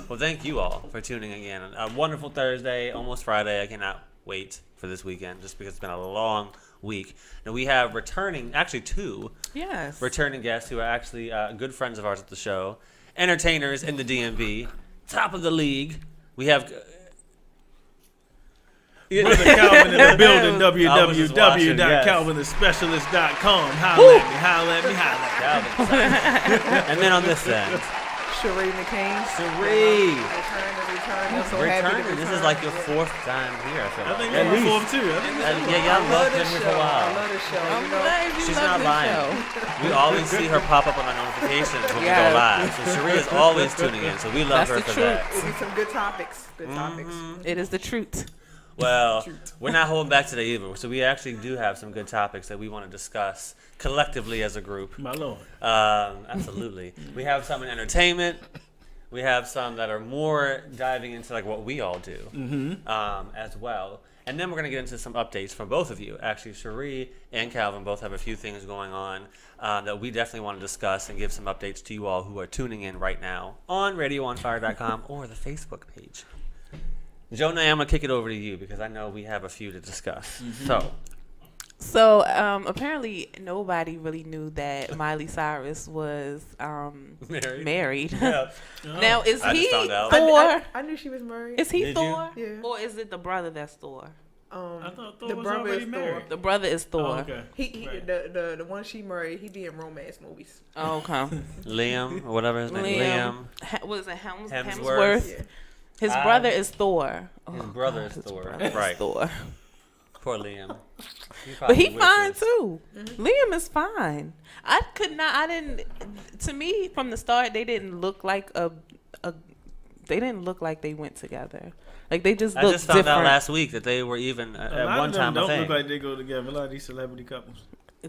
Well, thank you all for tuning in. A wonderful Thursday, almost Friday. I cannot wait for this weekend just because it's been a long week. Now, we have two returning guests who are actually good friends of ours at the show, entertainers in the DMV, top of the league. We have... Brother Calvin in the building, www.calvinthespecialist.com. Holla at me. And then on this end, Sharrie McCain. Sharrie. Return. I'm so happy to return. This is like your fourth time here, I feel like. I think you're fourth too. Y'all loved him for a while. I love this show. I'm glad you She's love not this lying. show. We always see her pop up on our notifications when we go live. So Sharrie is always tuning in, so we love her for that. It'll be some good topics. It is the truth. Well, we're not holding back today either. So we actually do have some good topics that we want to discuss collectively as a group. My Lord. Absolutely. We have some in entertainment. We have some that are more diving into like what we all do as well. And then we're going to get into some updates from both of you. Actually, Sharrie and Calvin both have a few things going on that we definitely want to discuss and give some updates to you all who are tuning in right now on radioonfire.com or the Facebook page. Jonah, I'm going to kick it over to you because I know we have a few to discuss. So apparently nobody really knew that Miley Cyrus was married. Yeah. Now, is I he just found out. Thor? I knew she was married. Is he Did Thor? you? Yeah. Or is it the brother that's Thor? I thought Thor the was brother already is married. Thor. The brother is Thor. Oh, okay. He the one she married. He be in romance movies. Oh, okay. Liam, or whatever his name is. Liam. What is it? Hemsworth. Hemsworth. Yeah. His brother is Thor. His brother is Thor. brother is Right. Thor. Poor Liam. But he fine too. Liam is fine. I didn't. To me, from the start, they didn't look like they didn't look like they went together. Like they just looked I just found different. out last week that they were even at one time a don't thing. look like they go together. A lot of these celebrity couples.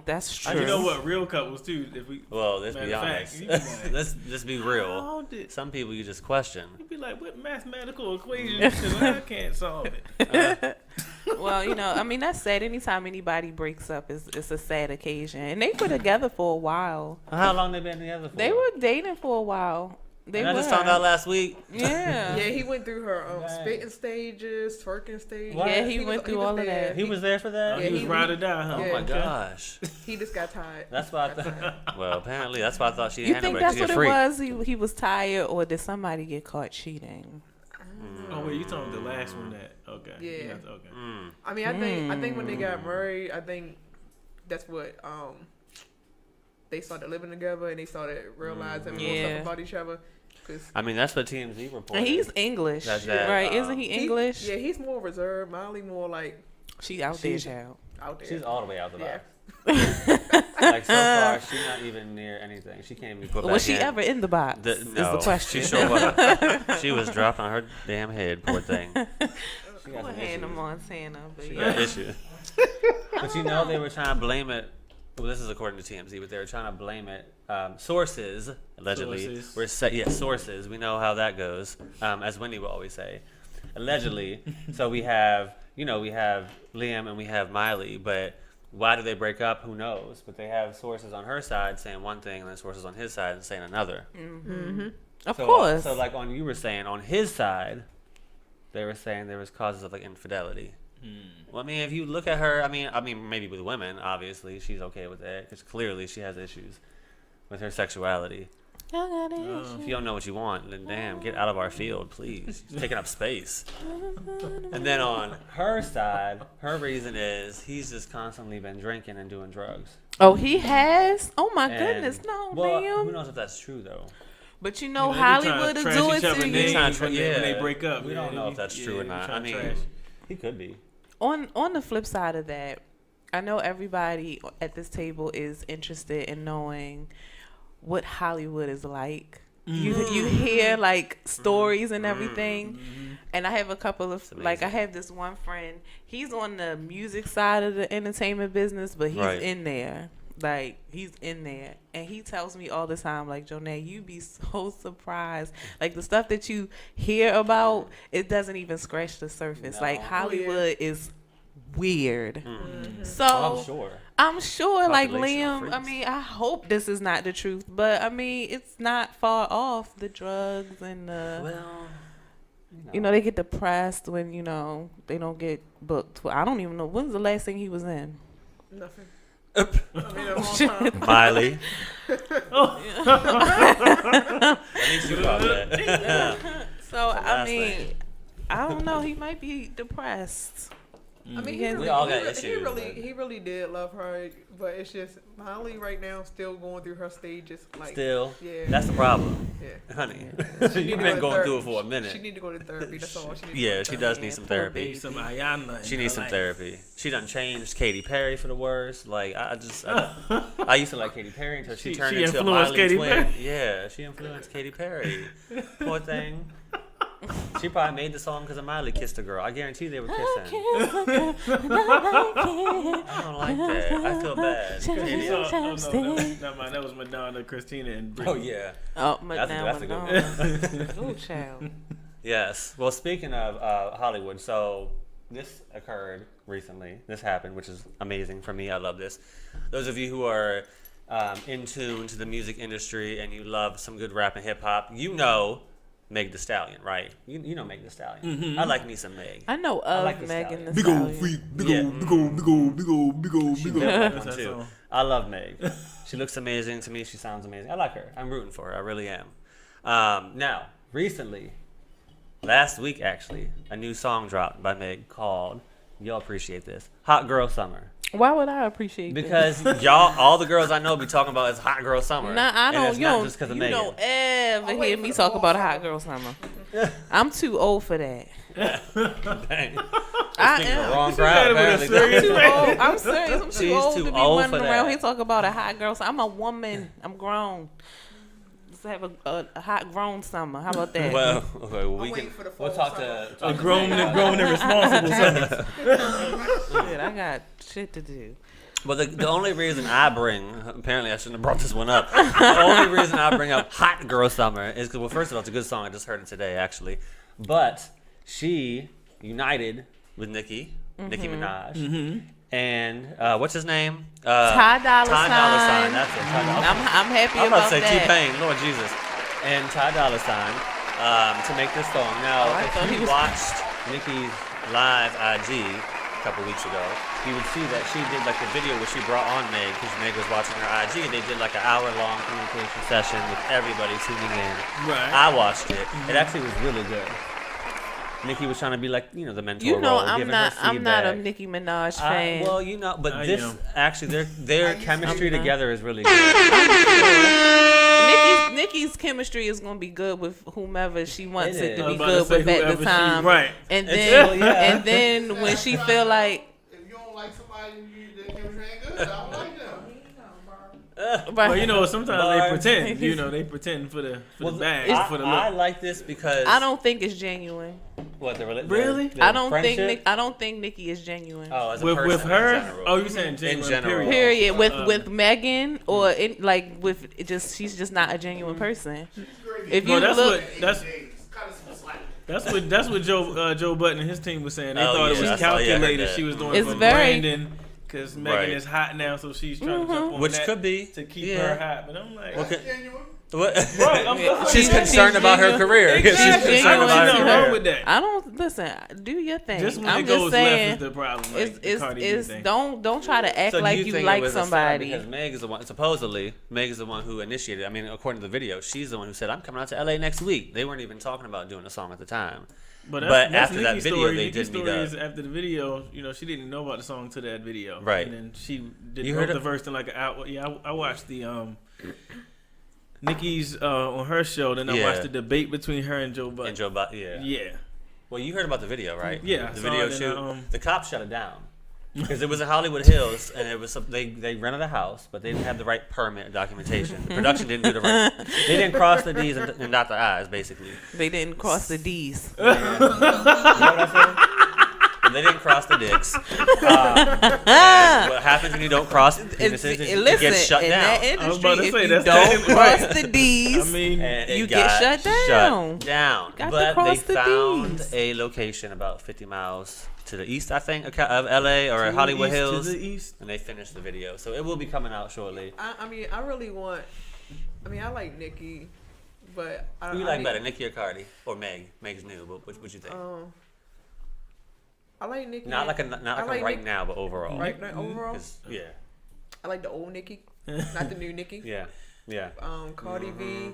That's true. And you know what? Real couples too. Well, let's be matter of honest. fact, you be Let's just be real. How did- Some people you just question. You'd be like, what mathematical equation? I can't solve it. Well, I mean, that's sad. Anytime anybody breaks up, it's a sad occasion. And they were together for a while. How long they been together for? They were dating for a while. I just found out last week. Yeah. Yeah, he went through her spitting stages, twerking stages. What? Yeah, he went through all of there. that. He was there for that? Yeah, He was ride or die, huh? Oh Yeah. my gosh. He just got tired. That's why I thought. Well, apparently that's why I thought she You didn't think handle that's it. what She's a it freak. was? He was tired, or did somebody get caught cheating? Oh wait, you talking the last one that? Okay. Yeah. Okay. I mean, I think when they got married, I think that's what they started living together and they started realizing more Yeah. stuff about each other. Cause I mean, that's what TMZ reported. And he's English, That's that, right? Isn't he English? Yeah, he's more reserved. Miley more like She out there, child. out there. She's all the way out the Yeah. box. Like, so far, she's not even near anything. She can't even put back Was she in. ever in the box? No, is the question. She sure wasn't. She was dropping on her damn head, poor thing. She got Poor some Hannah issues. Montana, but She yeah. got issues. But they were trying to blame it. Well, this is according to TMZ, but they were trying to blame it. Sources, allegedly, sources. We know how that goes, as Wendy will always say. Allegedly. So we have Liam and we have Miley, but why do they break up? Who knows? But they have sources on her side saying one thing and then sources on his side saying another. Mm-hmm. Of So, course. So like you were saying, on his side, they were saying there was causes of like infidelity. Well, I mean, if you look at her, I mean, maybe with women, obviously, she's okay with that because clearly she has issues with her sexuality. If you don't know what you want, then damn, get out of our field, please. She's taking up space. And then on her side, her reason is he's just constantly been drinking and doing drugs. Oh, he has? Oh my And- goodness, no, well, Liam. who knows if that's true though? But they Hollywood tryna will trash do it each other to names you. when they break up. We don't know if that's true or not. I mean, he could be. On the flip side of that, I know everybody at this table is interested in knowing what Hollywood is like. You hear like stories and everything, and I have a couple of I have this one friend. He's on the music side of the entertainment business, but he's in there. Like, he's in there. And he tells me all the time, like, Jonay, you be so surprised. Like, the stuff that you hear about, it doesn't even scratch the surface. No. Like, Hollywood is weird. So, I'm sure. I'm sure, like Population Liam. freaks. I mean, I hope this is not the truth, but I mean, it's not far off the drugs and the. Well, You know, they get depressed when they don't get booked. Well, I don't even know when's the last thing he was in. Nothing. I mean, a long time. Miley. At least you caught that. So I last mean, thing. I don't know. He might be depressed. I mean, We he all got really, issues, but- he really did love her, but it's just Miley right now still going through her stages. Like, Still, yeah, that's the problem, yeah. honey. She need You've to been go to going therapy. through it for a She minute. need to go to therapy. That's all. She needs Yeah, to go she to does therapy. need some Need therapy. some Ayana. She needs some therapy. She done changed Katy Perry for the worse. Like I used to like Katy Perry until she turned she into a influenced Miley Katy twin. Perry? Yeah, she influenced Katy Perry. Poor thing. She probably made the song because of Miley kissed a girl. I guarantee they were kissing. I don't like that. I feel bad. Idiot. Never mind. That was Madonna, Christina, and Oh Britney. yeah. Oh, That's a good Madonna. Oh, child. Yes. Well, speaking of Hollywood, so this occurred recently. This happened, which is amazing for me. I love this. Those of you who are in tune to the music industry and you love some good rap and hip hop, you know Meg Thee Stallion, right? You know Meg Thee Stallion. Mm-hmm. I like me some Meg. I know of like the Megan Thee Stallion. Big old Stallion. freak. Big Yeah. old, big old, big old, big old, big old, She big built old. that That's one that too. song. I love Meg. She looks amazing to me. She sounds amazing. I like her. I'm rooting for her. I really am. Now, recently, last week actually, a new song dropped by Meg called, you'll appreciate this, Hot Girl Summer. Why would I appreciate this? Because y'all, all the girls I know be talking about is Hot Girl Summer. Nah, I And don't. it's You not don't. just 'cause of You Megan. don't ever I'll wait hear for me the talk fall about a summer. hot girl summer. I'm too old for that. Dang. I Speaking of the am. wrong She crowd, said it with a apparently. serious Too old. I'm serious. I'm too She's old too to be old running for around that. here talking about a hot girl. I'm a woman. I'm grown. Let's have a hot grown summer. How about that? Well, okay, well, we I'm can. waiting for the We'll fall talk summer. to. A grown and responsible son. Shit, I got shit to do. But the only reason I bring, apparently I shouldn't have brought this one up. The only reason I bring up Hot Girl Summer is because, well, first of all, it's a good song. I just heard it today, actually. But she united with Nicki Minaj. And what's his name? Ty Dolla Ty Dolla Sign. Sign. That's it. Ty Dolla Sign. I'm happy I'm about about to say that. T-Pain, Lord Jesus. And Ty Dolla Sign to make this song. Now, I thought if he you was- watched Nicki's live IG a couple weeks ago, you would see that she did like the video where she brought on Meg because Meg was watching her IG and they did like an hour-long communication session with everybody tuning in. Right. I watched it. It actually was really good. Nicki was trying to be like, the mentor You know, role, I'm giving not. her I'm not a feedback. Nicki Minaj fan. Well, but I this am. actually their chemistry I'm not. together is really good. Nicki's chemistry is gonna be good with whomever she wants It it to is. be I'm about to good say with at whoever the she- time. right. And It's- then, yeah. and then when she feel like, If you don't like somebody, their chemistry ain't good. I don't like them. Well, sometimes they Barb. pretend. They pretend for the bag, for the I look. like this because I don't think it's genuine. what the Really? the I don't friendship? I don't think Nicki is genuine. Oh, as a With person her? in general. Oh, you saying genuine? general. Period. Period. With Megan or with she's just not a genuine person. If you No, that's look, what that's Kind of some slack. that's what Joe Button and his team was saying. They Oh, thought it yeah, was I saw- yeah, I heard calculated. that. She was doing It's it for very- Brandon because Megan Right. is hot now, so she's trying to jump on Which that could be. to keep Yeah. her hot. But I'm like, Okay. Genuine. What? Right, I'm- She's concerned about her career. Exactly. She's concerned Genuine. about her Nothing wrong career. with that. I don't listen. Do your thing. Just when I'm it just goes saying. left is the problem. Like the Cardi B It's thing. don't try to act So do like you you think it like was a stunt somebody. because Meg is the one. Supposedly, Meg is the one who initiated. I mean, according to the video, she's the one who said, "I'm coming out to LA next week." They weren't even talking about doing a song at the time. But after that Nicki's video, story. they Nicki's did meet story up. is after the video, she didn't know about the song to that video. Right. And then she did You wrote heard the it? verse in like an hour. Yeah, I watched the Nicki's on her show. Then I Yeah. watched the debate between her and Joe Button. And Joe Biden, yeah. Yeah. Well, you heard about the video, right? Yeah, I The saw video it and, shoot. The cops shut it down because it was in Hollywood Hills, and it was they rented a house, but they didn't have the right permit documentation. The production didn't do the right. They didn't cross the D's and dot the I's, basically. They didn't cross the D's. You know what I said? they didn't cross the dicks. And what happens when you don't cross the penises is it gets shut in down. that I was industry, about to if say, you that's don't the- cross the D's, I mean, And it you got get shut down. Shut down. Got to But they cross the found Ds. a location about 50 miles to the east, I think, of LA or to the Hollywood east, Hills. To the east. And they finished the video. So it will be coming out shortly. I mean, I really want. I mean, I like Nicki, but I Who you I like need- better, Nicki or Cardi? Or Meg? Meg's new, but what you think? I like Nicki. Not like a right Nick- now, but overall. Right now, overall, 'Cause- yeah. I like the old Nicki, not the new Nicki. Yeah. Yeah. Cardi B.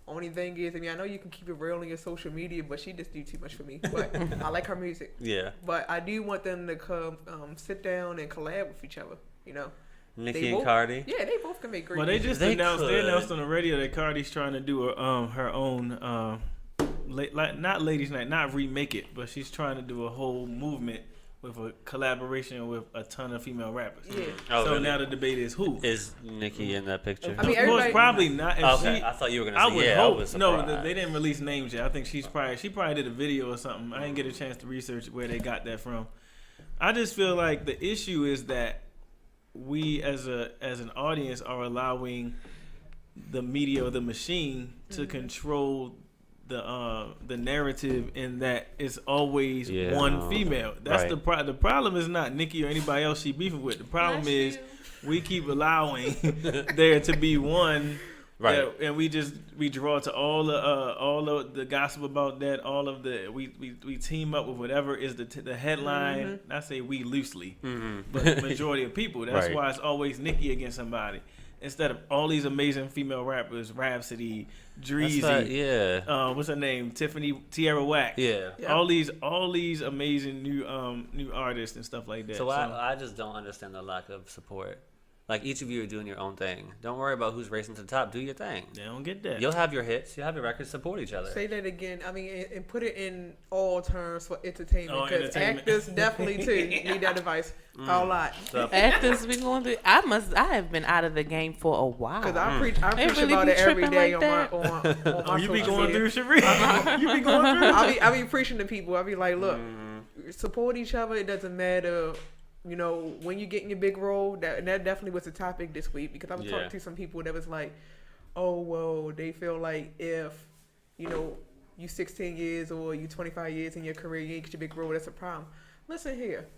Only thing is, I mean, I know you can keep it real on your social media, but she just do too much for me. But I like her music. Yeah. But I do want them to come, sit down and collab with each other. You know. Nicki They and both- Cardi. Yeah, they both can make great. Well, they music. just They announced. They could. announced on the radio that Cardi's trying to do her own, not Ladies Night, not remake it, but she's trying to do a whole movement with a collaboration with a ton of female rappers. Yeah. Oh, so really? now the debate is who. Is Nicki in that picture? I mean, Of course, everybody- probably not. If Okay, she, I thought you were gonna I say would yeah. hope. I was No, surprised. they didn't release names yet. I think she probably did a video or something. I didn't get a chance to research where they got that from. I just feel like the issue is that we as an audience are allowing the media or the machine to control the narrative in that it's always Yeah. one female. That's Right. the problem is not Nicki or anybody else she beefing with. The problem Not is you. we keep allowing there to be one. Right. Yeah, and we draw to all of the gossip about that. All of the we team up with whatever is the headline. I say we loosely, but majority of people. That's Right. why it's always Nicki against somebody instead of all these amazing female rappers: Rhapsody, That's Dreezy, not- yeah. what's her name? Tiffany, Tierra Whack. Yeah. Yeah. All these amazing new artists and stuff like that. So I just don't understand the lack of support. Like each of you are doing your own thing. Don't worry about who's racing to the top. Do your thing. they don't get that. You'll have your hits. You'll have your records. Support each other. Say that again. I mean, and put it in all terms for entertainment. Oh, Because entertainment. actors definitely too need that advice a lot. So, Actors be going through. I have been out of the game for a while. Because I preach really about be it every tripping day like on that? my Oh, you be social going media. through, Sharrie. You be going through. I be preaching to people. I be like, look, support each other. It doesn't matter. You know, when you get in your big role, that definitely was the topic this week because I was Yeah. talking to some people that was like, oh, well, they feel like if, you know, you 16 years or you 25 years in your career, you ain't get your big role, that's a problem. Listen here.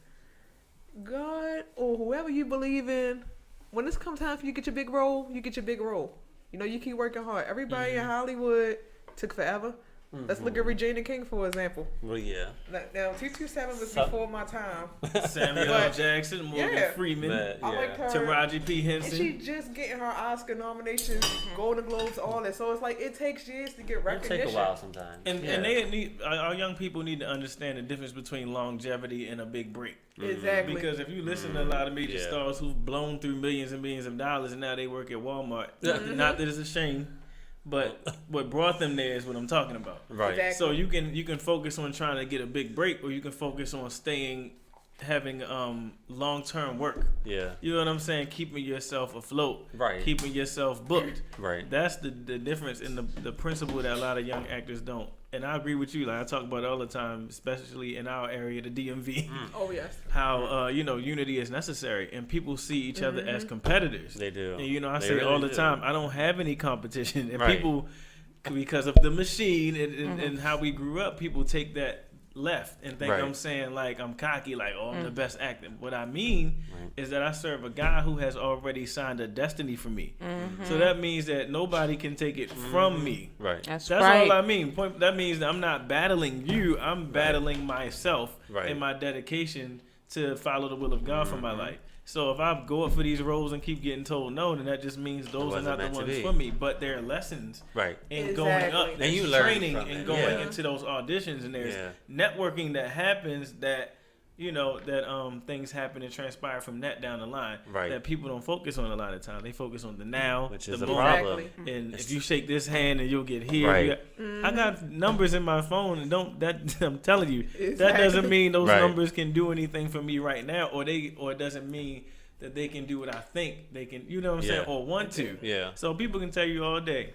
God or whoever you believe in, when it's come time for you to get your big role, you get your big role. You know, you keep working hard. Everybody in Hollywood took forever. Let's look at Regina King, for example. well, yeah. Now, 227 was So- before my time. Samuel L. Jackson, Morgan Yeah. Freeman, But, I yeah. like her. Taraji P. And she Henson. just getting her Oscar nominations, Golden Globes, all that. So it's like it takes years to get It'll recognition. take a while sometimes. And Yeah. and they need our young people need to understand the difference between longevity and a big break. Exactly. Because if you listen to a lot of major Yeah. stars who've blown through millions and millions of dollars and now they work at Walmart, not that it's a shame, but what brought them there is what I'm talking about. Right. Exactly. So you can focus on trying to get a big break, or you can focus on having long term work. Yeah. You know what I'm saying? Keeping yourself afloat, Right. keeping yourself booked. Right. That's the difference in the principle that a lot of young actors don't. And I agree with you. Like I talk about it all the time, especially in our area, the DMV. Oh, yes. How unity is necessary, and people see each other as competitors. They do. And I They say really all the do. time, I don't have any competition, and Right. people, because of the machine and how we grew up, people take that left and think Right. I'm saying like I'm cocky, like I'm the best actor. What I mean Right. is that I serve a guy who has already signed a destiny for me. So that means that nobody can take it from me. Right. That's That's right. all I mean. That means that I'm not battling you. I'm battling myself Right. and my dedication to follow the will of God for my life. So if I go up for these roles and keep getting told no, then that just means those are wasn't not the meant to ones be. for me. But there are lessons Right. in Exactly. going up, And there's you learn training from and it. going Yeah. into those auditions, and there's Yeah. networking that happens that things happen and transpire from that down the line Right. that people don't focus on a lot of times. They focus on the now, Which is the a moment. problem. Exactly. And if you shake this hand and you'll get here. Right. I got numbers in my phone and I'm telling you, that Exactly. doesn't mean those Right. numbers can do anything for me right now, or it doesn't mean that they can do what I think they can, you know what I'm saying, Yeah. or want to. Yeah. So people can tell you all day,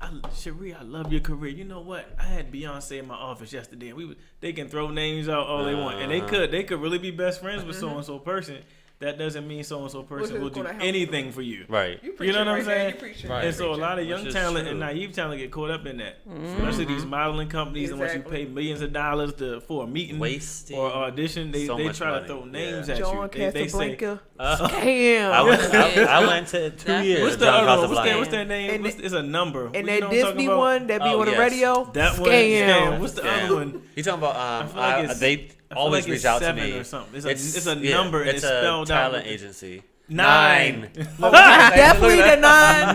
Sharrie, I love your career. You know what? I had Beyonce in my office yesterday, and they can throw names out all they want, and they could really be best friends with so and so person. That doesn't mean so and so person will do anything for you. Right. You know what I'm saying? Right. And so a lot of young talent and naive talent get caught up in that, especially these modeling companies. And once you pay millions of dollars for a meeting Wasting or audition, they try money. to throw names at John you. They say, Scam. I went to 2 years. what's the John other one? Casablanca. What's that name? It's a number. And You know that what I'm talking Disney about? one that be on the yes. radio. That one. Scam. What's the Scam. other one? You talking about? I feel like They always reach out to me. Or something. It's a number and it's a spelled out. talent agency. 9. Definitely the 9. 9.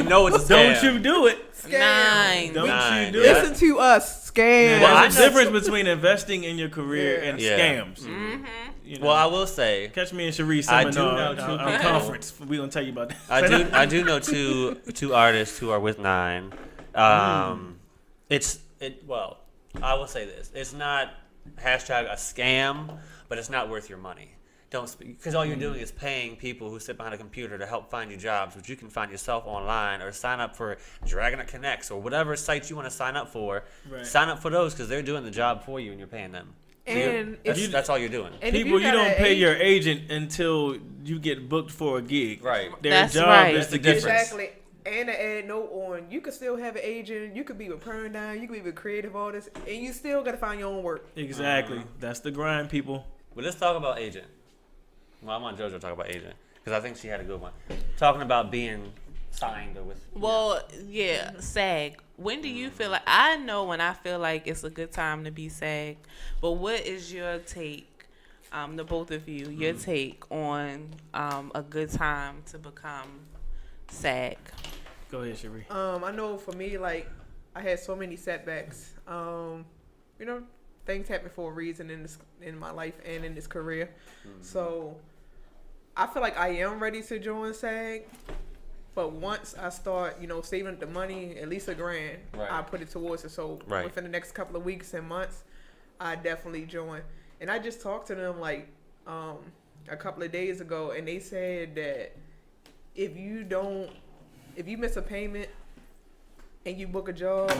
Scam. No, it's a Don't scam. you do it. 9. Don't Nine. you do Yeah. it. Listen to us. Scam. Now, Well, there's I a know difference between investing in your career and Yeah. scams. You know, Well, I will say catch me in Sharrie's I do seminar, know two our people. conference. We gonna tell you about that. I do know two artists who are with 9. Well, I will say this: it's not hashtag a scam, but it's not worth your money. Don't because all you're doing is paying people who sit behind a computer to help find you jobs, which you can find yourself online or sign up for Dragon Connects or whatever sites you want to sign up for. Right. Sign up for those because they're doing the job for you and you're paying them. So And if that's all you're doing. And if People, you got don't an pay age- your agent until you get booked for a gig. Right. Their That's job right. is to That's the get difference. Exactly. And to add note on, you could still have an agent. You could be with Perndine. You could be with creative artists, and you still got to find your own work. Exactly. That's the grind, people. But let's talk about agent. Well, I want JoJo to talk about agent because I think she had a good one. Talking about being signed or with. Well, yeah, SAG. When do you feel like? I know when I feel like it's a good time to be SAG, but what is your take, the both of you, your take on a good time to become SAG? Go ahead, Sharrie. I know for me, like, I had so many setbacks. You know, things happen for a reason in my life and in this career. So I feel like I am ready to join SAG. But once I start, saving the money, at least $1,000, Right. I put it towards it. So Right. within the next couple of weeks and months, I definitely join. And I just talked to them like a couple of days ago, and they said that if you miss a payment and you book a job,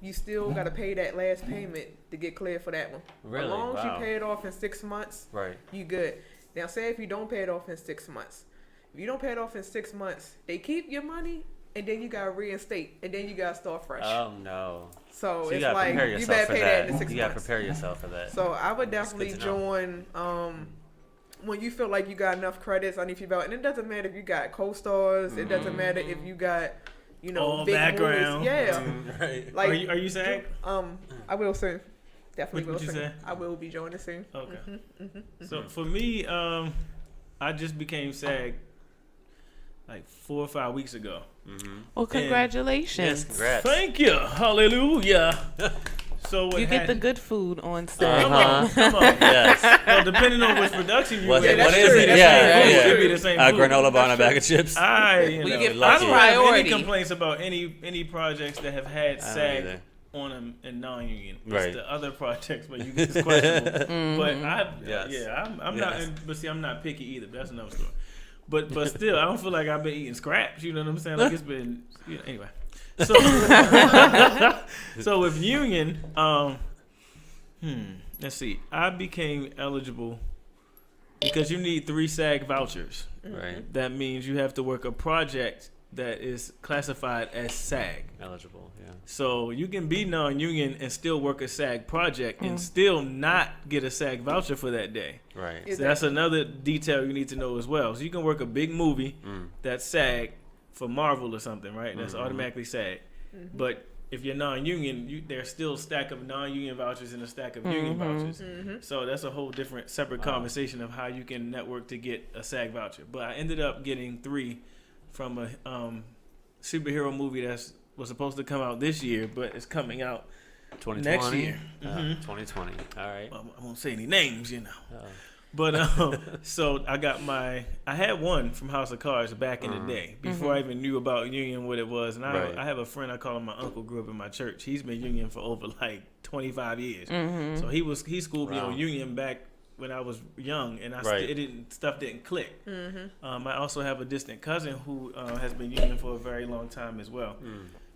you still got to pay that last payment to get cleared for that one. Really? As long as you Wow. pay it off in 6 months, Right. you good. Now, say if you don't pay it off in 6 months. If you don't pay it off in 6 months, they keep your money, and then you got to reinstate, and then you got to start fresh. Oh no. So you it's gotta like, prepare you yourself better for pay that in 6 You gotta months. prepare yourself for that. So I would That's good definitely to know. join when you feel like you got enough credits underneath your belt. And it doesn't matter if you got co-stars. It doesn't matter if you got, All big background. movies. Yeah. Right. Like, Are you SAG? I will soon. Definitely What will you soon. say? I will be joining soon. Okay. So for me, I just became SAG like 4 or 5 weeks ago. Well, congratulations. Yes, congrats. Thank you. Hallelujah. So what You get the happened- good food on SAG. Come on, come on. Yes. Well, depending on which production you What, get, that's what is true. it? That's Yeah, true. yeah. It'd be the same A food. granola bar and a bag of chips. I We know, get I lucky. don't have priority. any complaints about any projects that have had I don't SAG either. on them and non-union. Right. It's the other projects where you get it's questionable. But Yes. I'm Yes. not. But see, I'm not picky either. That's another story. But still, I don't feel like I've been eating scraps. You know what I'm saying? Like it's been anyway. So so with union, let's see. I became eligible because you need 3 SAG vouchers. Right. That means you have to work a project that is classified as SAG. Eligible. Yeah. So you can be non-union and still work a SAG project and still not get a SAG voucher for that day. Right. Is So that's another detail you need to know as well. So you can work a big movie that's SAG for Marvel or something, right? That's automatically SAG. But if you're non-union, there's still a stack of non-union vouchers and a stack of union vouchers. So that's a whole different, separate conversation of how you can network to get a SAG voucher. But I ended up getting 3 from a superhero movie was supposed to come out this year, but it's coming out 2020. next year. 2020. All right. I won't say any names, you know. Oh. But so I had one from House of Cards back in the day before I even knew about union, what it was. And Right. I have a friend, I call him my uncle, grew up in my church. He's been union for over like 25 years. So he schooled me Wow. on union back when I was young, and Right. stuff didn't click. I also have a distant cousin who has been union for a very long time as well.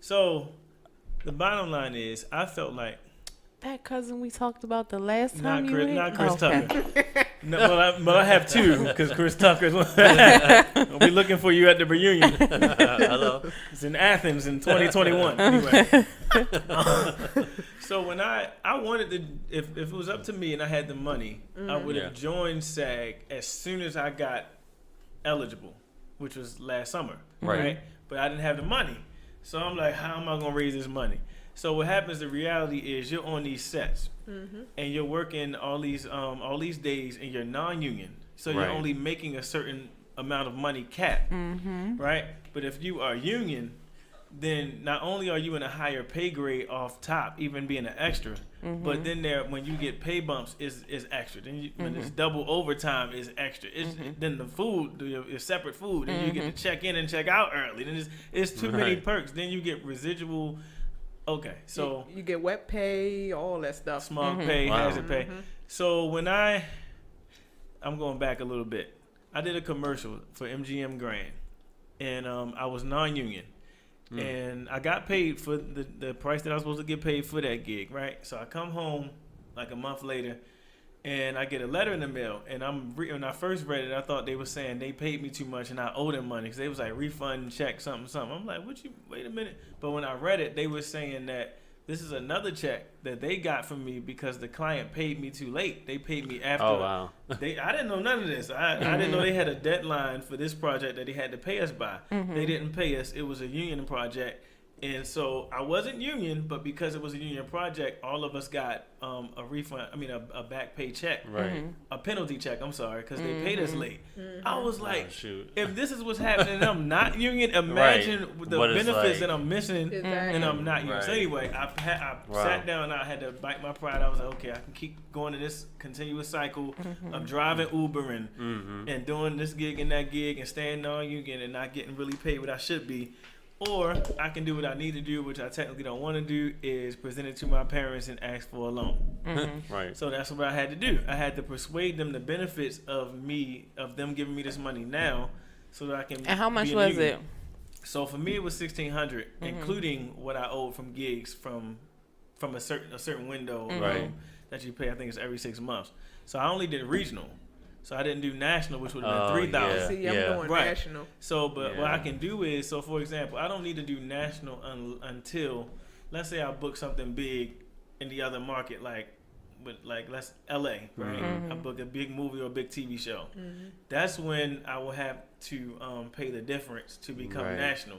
So the bottom line is, I felt like That cousin we talked about the last time not you Chris, were not Chris okay. Tucker. No, well, I have two because Chris Tucker's one. I'll be looking for you at the reunion. Hello. It's in Athens in 2021. Anyway, so when I wanted to, if it was up to me and I had the money, I would have joined SAG as soon as I got eligible, which was last summer, right? But I didn't have the money, so I'm like, how am I gonna raise this money? So what happens? The reality is you're on these sets, and you're working all these days, and you're non-union, so you're Right. only making a certain amount of money cap, right? But if you are union, then not only are you in a higher pay grade off top, even being an extra, but then when you get pay bumps is extra. Then when it's double overtime is extra. Then the food is separate food, and you get to check in and check out early. Then it's too many perks. Then you get residual. Okay, so you get wet pay, all that stuff. small pay, Wow. hazard pay. So when I'm going back a little bit. I did a commercial for MGM Grand, and I was non-union, and I got paid for the price that I was supposed to get paid for that gig, right? So I come home like a month later, and I get a letter in the mail, and when I first read it, I thought they were saying they paid me too much and I owed them money, because they was like refund, check, something. I'm like, wait a minute. But when I read it, they were saying that this is another check that they got from me because the client paid me too late. They paid me after. Oh, wow. I didn't know none of this. I didn't know they had a deadline for this project that they had to pay us by. They didn't pay us. It was a union project. And so I wasn't union, but because it was a union project, all of us got a refund. I mean, a back pay check, Right. a penalty check. I'm sorry, because they paid us late. I was like, Oh, shoot. if this is what's happening, and I'm not union. Imagine the What it's benefits like. that I'm missing, Exactly. and I'm not union. So Right. anyway, I Wow. sat down and I had to bite my pride. I was like, okay, I can keep going in this continuous cycle of driving Uber and doing this gig and that gig and staying non-union and not getting really paid what I should be. Or I can do what I need to do, which I technically don't want to do, is present it to my parents and ask for a loan. Right. So that's what I had to do. I had to persuade them the benefits of them giving me this money now, so that I can. And how much be in the was union. it? So for me, it was $1,600, including what I owed from gigs from a certain window Right. that you pay. I think it's every 6 months. So I only did regional. So I didn't do national, which would have Oh, been $3,000. See, I'm Yeah. going Right. national. So, but what Yeah. I can do is, so for example, I don't need to do national until, let's say I book something big in the other market, like let's LA, right? I book a big movie or a big TV show. That's when I will have to pay the difference to become Right. national,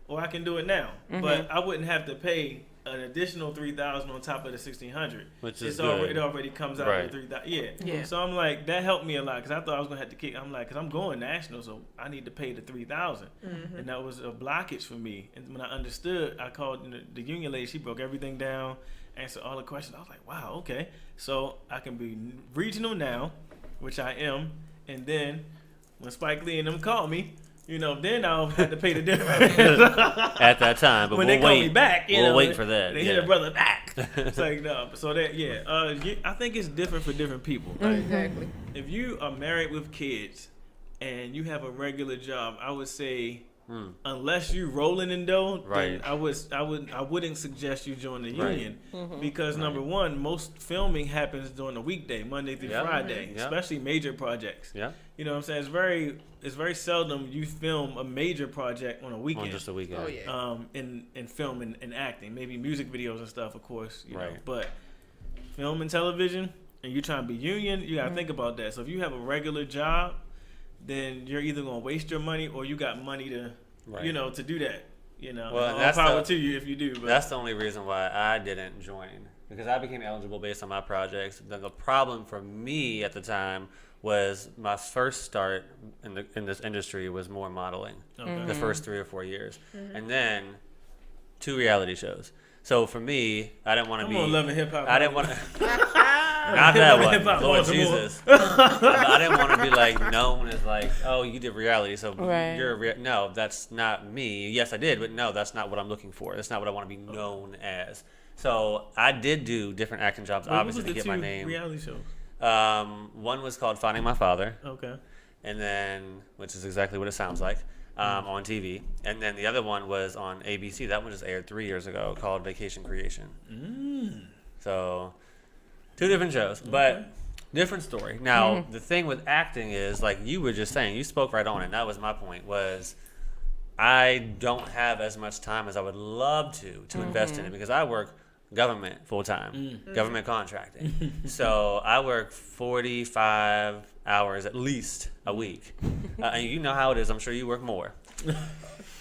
or I can do it now, but I wouldn't have to pay an additional $3,000 on top of the $1,600, Which is it good. already comes out Right. of the $3,000. Yeah. Yeah. So I'm like, that helped me a lot, because I thought I was gonna have to kick. I'm like, because I'm going national, so I need to pay the $3,000, and that was a blockage for me. And when I understood, I called the union lady. She broke everything down, answered all the questions. I was like, wow, okay. So I can be regional now, which I am, and then when Spike Lee and them call me, then I'll have to pay the difference. At that time, but when we'll they call wait. me back, We'll wait for that. They Yeah. hear the brother back. It's like, no. So that, I think it's different for different people. Like, Exactly. if you are married with kids and you have a regular job, I would say, unless you rolling in dough, Right. then I wouldn't suggest you join the Right. union, because number one, most filming happens during the weekday, Monday through Yeah. Friday, Yeah. especially major projects. Yeah. You know what I'm saying? It's very seldom you film a major project on a weekend. On just a weekend. Oh yeah. In film and acting, maybe music videos and stuff, of course, you know. Right. But film and television, and you trying to be union, you gotta think about that. So if you have a regular job, then you're either gonna waste your money, or you got money to, Right. to do that. Well, all that's power the- to you if you do. But That's the only reason why I didn't join, because I became eligible based on my projects. The problem for me at the time was my first start in this industry was more modeling. Okay. The first 3 or 4 years, and then 2 reality shows. So for me, I didn't want to Come be. on, Love and Hip Hop. I didn't want to. Not that one, Hip-hop Lord Baltimore. Jesus. I didn't want to be like known as like, oh, you did reality, so Right. you're no, that's not me. Yes, I did, but no, that's not what I'm looking for. That's not what I want to be known as. So I did do different acting jobs, What was obviously, the to get 2 my name. reality shows? One was called Finding My Father, Okay. and then which is exactly what it sounds like on TV. And then the other one was on ABC. That one just aired 3 years ago, called Vacation Creation. So 2 different shows, but different story. Now the thing with acting is, like you were just saying, you spoke right on it. And that was my point. Was I don't have as much time as I would love to invest in it, because I work government full time, government contracting. So I work 45 hours at least a week, and you know how it is. I'm sure you work more.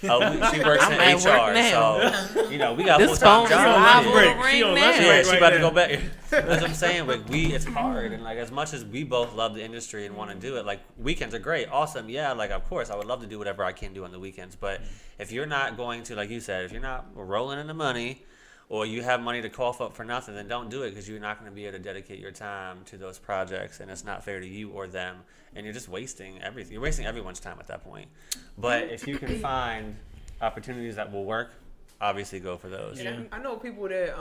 She works in at work HR, now. so we got This full time phone is live jobs. on break. the ring She on now. lunch Yeah, break she right about to now. go back. That's what I'm saying. Like it's hard, and like as much as we both love the industry and want to do it, like weekends are great, awesome. Yeah, like of course I would love to do whatever I can do on the weekends. But if you're not going to, like you said, if you're not rolling in the money, or you have money to cough up for nothing, then don't do it, because you're not going to be able to dedicate your time to those projects, and it's not fair to you or them, and you're just wasting everything. You're wasting everyone's time at that point. But if you can find opportunities that will work, obviously go for those. Yeah. I know people that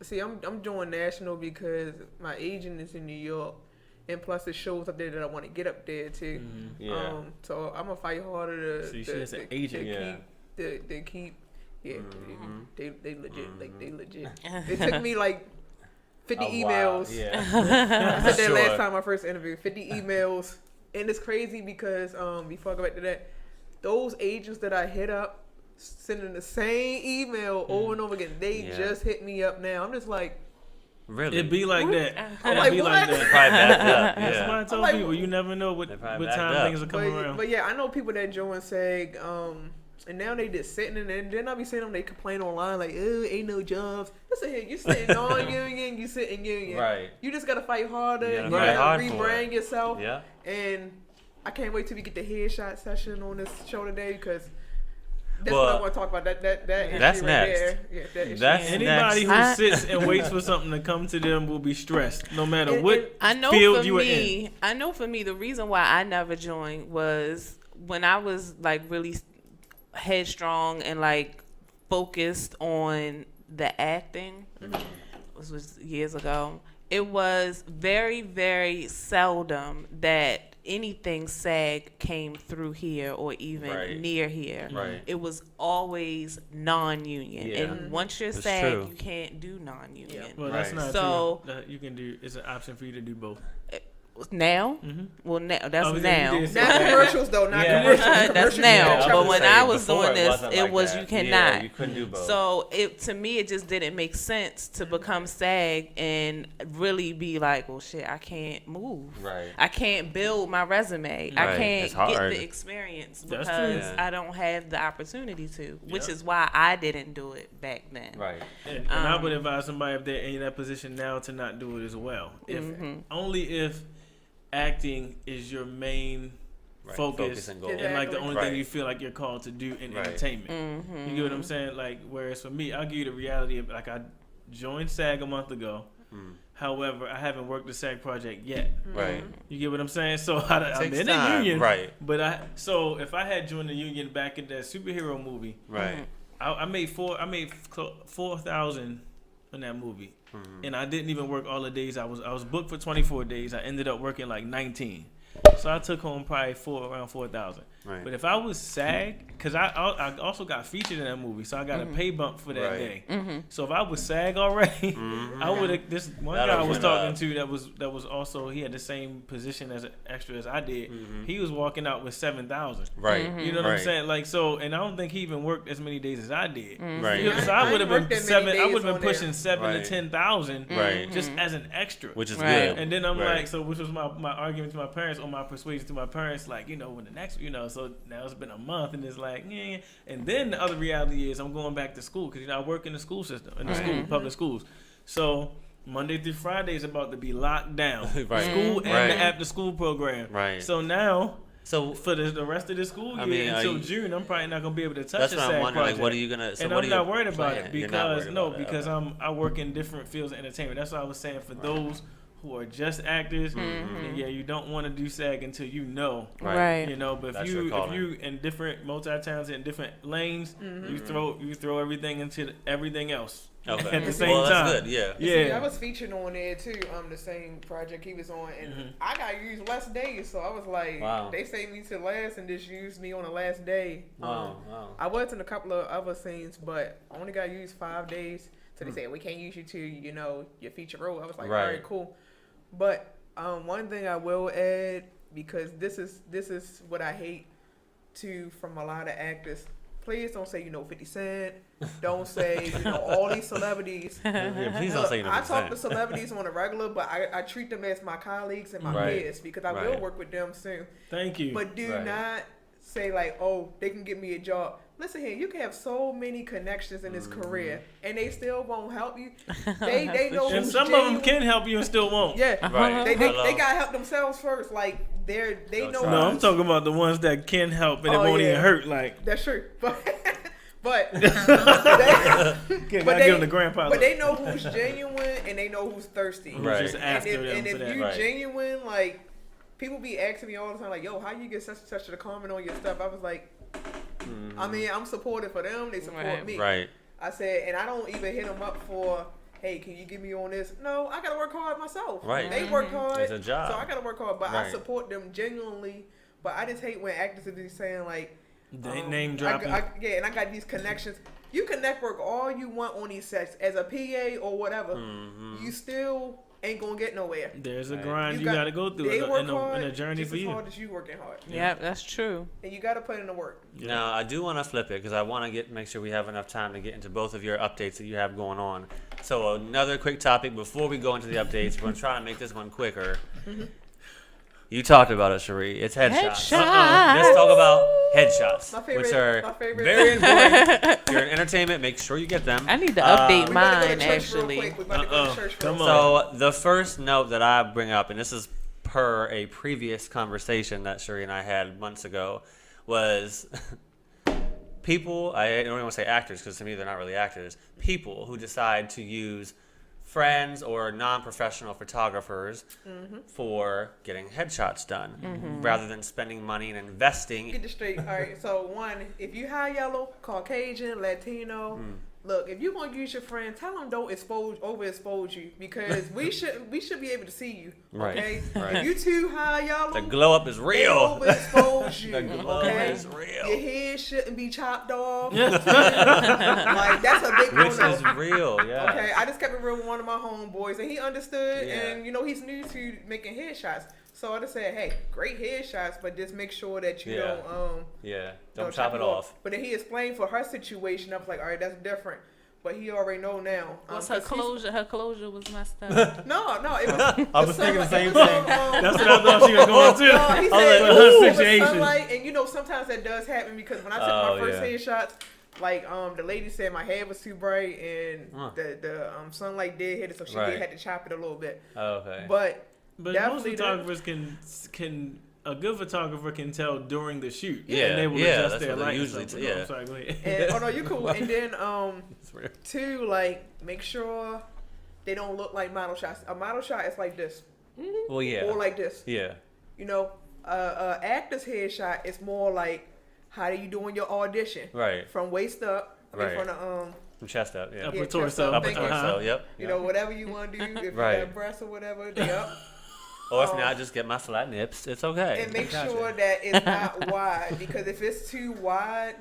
see, I'm doing national because my agent is in New York, and plus the shows up there that I want to get up there too. Yeah. So I'm gonna fight harder to See, she has an agent. to keep. Yeah, they legit, like they legit. It took me like 50 A while, emails. Yeah. I said that Sure. last time my first interview, 50 emails, and it's crazy because before I go back to that, those agents that I hit up sending the same email over and over again, they Yeah. just hit me up now. I'm just like, Really? It be like that. I'm It like, be what? like They that. probably backed up. That's Yeah. why I told like, people, you never know what They probably time backed up. things are coming around. but yeah, I know people that join SAG, and now they just sitting in there, and then I be seeing them, they complain online like, oh, ain't no jobs. Listen here, you sitting on union, you sitting union. Right. You just gotta fight harder. You You gotta gotta, fight hard for rebrand it. yourself. Yeah. And I can't wait till we get the headshot session on this show today, because that's Well, what I want to talk about. That issue that's right next. there. Yeah, that issue. That's Anybody who I- sits and waits for something to come to them will be stressed, no matter And- what I know field for you are in. me, the reason why I never joined was when I was like really headstrong and like focused on the acting. This was years ago. It was very, very seldom that anything SAG came through here or even Right. near here. Right. It was always non-union, Yeah. and once you're That's SAG, true. you can't do non-union. Well, that's Right. not So- true. You can do. It's an option for you to do both. Now, well, now that's Oh, yeah, now. you did say Not that. commercials though, not Yeah. commercials. That's Commercials, now. you I gotta But was when saying, I was before doing this, wasn't it like was that. you cannot. Yeah, you couldn't do both. So to me, it just didn't make sense to become SAG and really be like, well, shit, I can't move. Right. I can't build my resume. I Right. can't It's get hard. the experience That's because true. Yeah. I don't have the opportunity to, which Yep. is why I didn't do it back then. Right. And I would advise somebody if they're in that position now to not do it as well. If only if acting is your main Right. focus and goal. and like the Exactly. only Right. thing you feel like you're called to do in Right. entertainment. You get what I'm saying? Like, whereas for me, I'll give you the reality of like I joined SAG a month ago. However, I haven't worked the SAG project yet. Right. You get what I'm saying? So I'm Takes in time, the union, right. But so if I had joined the union back in that superhero movie, Right. I made 4,000 in that movie, and I didn't even work all the days. I was booked for 24 days. I ended up working like 19, so I took home probably around 4,000. Right. But if I was SAG, because I also got featured in that movie, so I got a pay bump for that Right. day. So if I was SAG already, I would have. This one That'd guy I was went talking up. to that was also, he had the same position as an extra as I did. He was walking out with 7,000. Right. You know what I'm Right. saying? Like, so, and I don't think he even worked as many days as I did. Right. You know, so I would have I ain't been worked that many 7. I would days have been on there. pushing 7 Right. to 10,000, Right. just as an extra. Which is Right. good. And then I'm Right. like, so which was my argument to my parents, or my persuasion to my parents, like, you know, when the next, you know, so now it's been a month, and it's like, yeah. And then the other reality is I'm going back to school because, you know, I work in the school system, in the school, public schools. So Monday through Friday is about to be locked down. Right. School and Right. the after school program. Right. So now, So for the rest of the school year I mean, until you- June, I'm probably not gonna be able to touch that's a what SAG I'm wondering. project. Like, what are you gonna? So And what I'm are not you worried about it planning? You're not because worried about it, because okay. I work in different fields of entertainment. That's what I was saying for those who are just actors, and yeah, you don't want to do SAG until you know. Right. You know, but That's if your you calling. in different multi-talented in different lanes, you throw everything into everything else Okay. at the same Well, time. that's good. Yeah. See, I Yeah. was featured on there too. The same project he was on, and I got used less days, so I was like, Wow. they saved me to last and just used me on the last day. Wow. I was in a couple of other scenes, but I only got used 5 days. So they said we can't use you to, your feature role. I was like, Right. all right, cool. But one thing I will add, because this is what I hate too from a lot of actors. Please don't say 50 Cent. Don't say all these celebrities. Yeah, please don't say I talk to 50%. celebrities on a regular, but I treat them as my colleagues and my Right. peers because I Right. will work with them soon. Thank you. But do Right. not say like, oh, they can get me a job. Listen here, you can have so many connections in this career, and they still won't help you. They know and who's some genuine. of them can help you and still won't. Yeah, Right. they Hello. gotta help themselves first. Like they Don't know. try. No, I'm talking about the ones that can help and it Oh, won't yeah. even hurt. Like, That's true, but can But I they- give them the grandpa? but they know who's genuine and they know who's thirsty. Right. Just And after them if for that. you Right. genuine, like people be asking me all the time, like, "Yo, how you get such to comment on your stuff?" I was like, I mean, I'm supportive for them. They support Right. me. Right. I said, and I don't even hit them up for, "Hey, can you get me on this?" No, I gotta work hard myself. Right. They work hard. It's a job. So I gotta work hard, but I Right. support them genuinely. But I just hate when actors be saying like, They name dropping. yeah, and I got these connections. You can network all you want on these sets as a PA or whatever. You still ain't gonna get nowhere. There's a Right. grind you got to go through They work in hard a journey just for as you. hard as you working hard, Yep, that's true. and you gotta put in the work. Now, I do want to flip it because I want to make sure we have enough time to get into both of your updates that you have going on. So another quick topic before we go into the updates. We're going to try to make this one quicker. You talked about it, Sharrie. It's headshots. Headshots. Let's talk about headshots, My favorite- which are my favorite. very important. If you're in entertainment, make sure you get them. I need to update We about to go mine to church real actually. quick. We about to go to church real Come quick. on. So the first note that I bring up, and this is per a previous conversation that Sharrie and I had months ago, was people, I don't even want to say actors because to me they're not really actors, people who decide to use friends or non-professional photographers for getting headshots done rather than spending money and investing. Get this straight. All right. So one, if you high yellow, Caucasian, Latino, look, if you gonna use your friend, tell them don't overexpose you because we should be able to see you. Right, Okay. right. If you too high yellow, The glow up is they real. overexpose you. The glow Okay. is real. Your head shouldn't be chopped off. Like that's a big Which no-no. is real, yeah. Okay, I just kept it real with one of my homeboys, and he understood, Yeah. and he's new to making headshots. So I just said, hey, great headshots, but just make sure that you Yeah. don't Don't chop it off. But then he explained for her situation. I was like, all right, that's different. But he already know now. What's her 'cause he's- closure? Her closure was messed up. No, it was. I was thinking the same it was, thing. That's what I thought she was going to. No, he I was said like, it her was situation. sunlight, and sometimes that does happen because when I took Oh, my first yeah. headshots, like the lady said my hair was too bright and Huh. the sunlight did hit it, so she Right. did have to chop it a little bit. Oh, okay. But But most definitely photographers can a good photographer can tell during the shoot. Yeah, and they will yeah, adjust that's their what they light. usually So, do, yeah. I'm sorry, go ahead. and, oh no, you cool. And then It's real. two, like make sure they don't look like model shots. A model shot is like this, Well, yeah. or like this. Yeah. Actor's headshot is more like how you doing your audition Right. from waist up. I mean, Right. from the From chest up, yeah. Upper Yeah, chest torso. up, Upper thank you. torso, yep. whatever you want to do. If Right. you got breasts or whatever, they up. Or if not, just get my flat nips. It's okay. And make Gotcha. sure that it's not wide, because if it's too wide,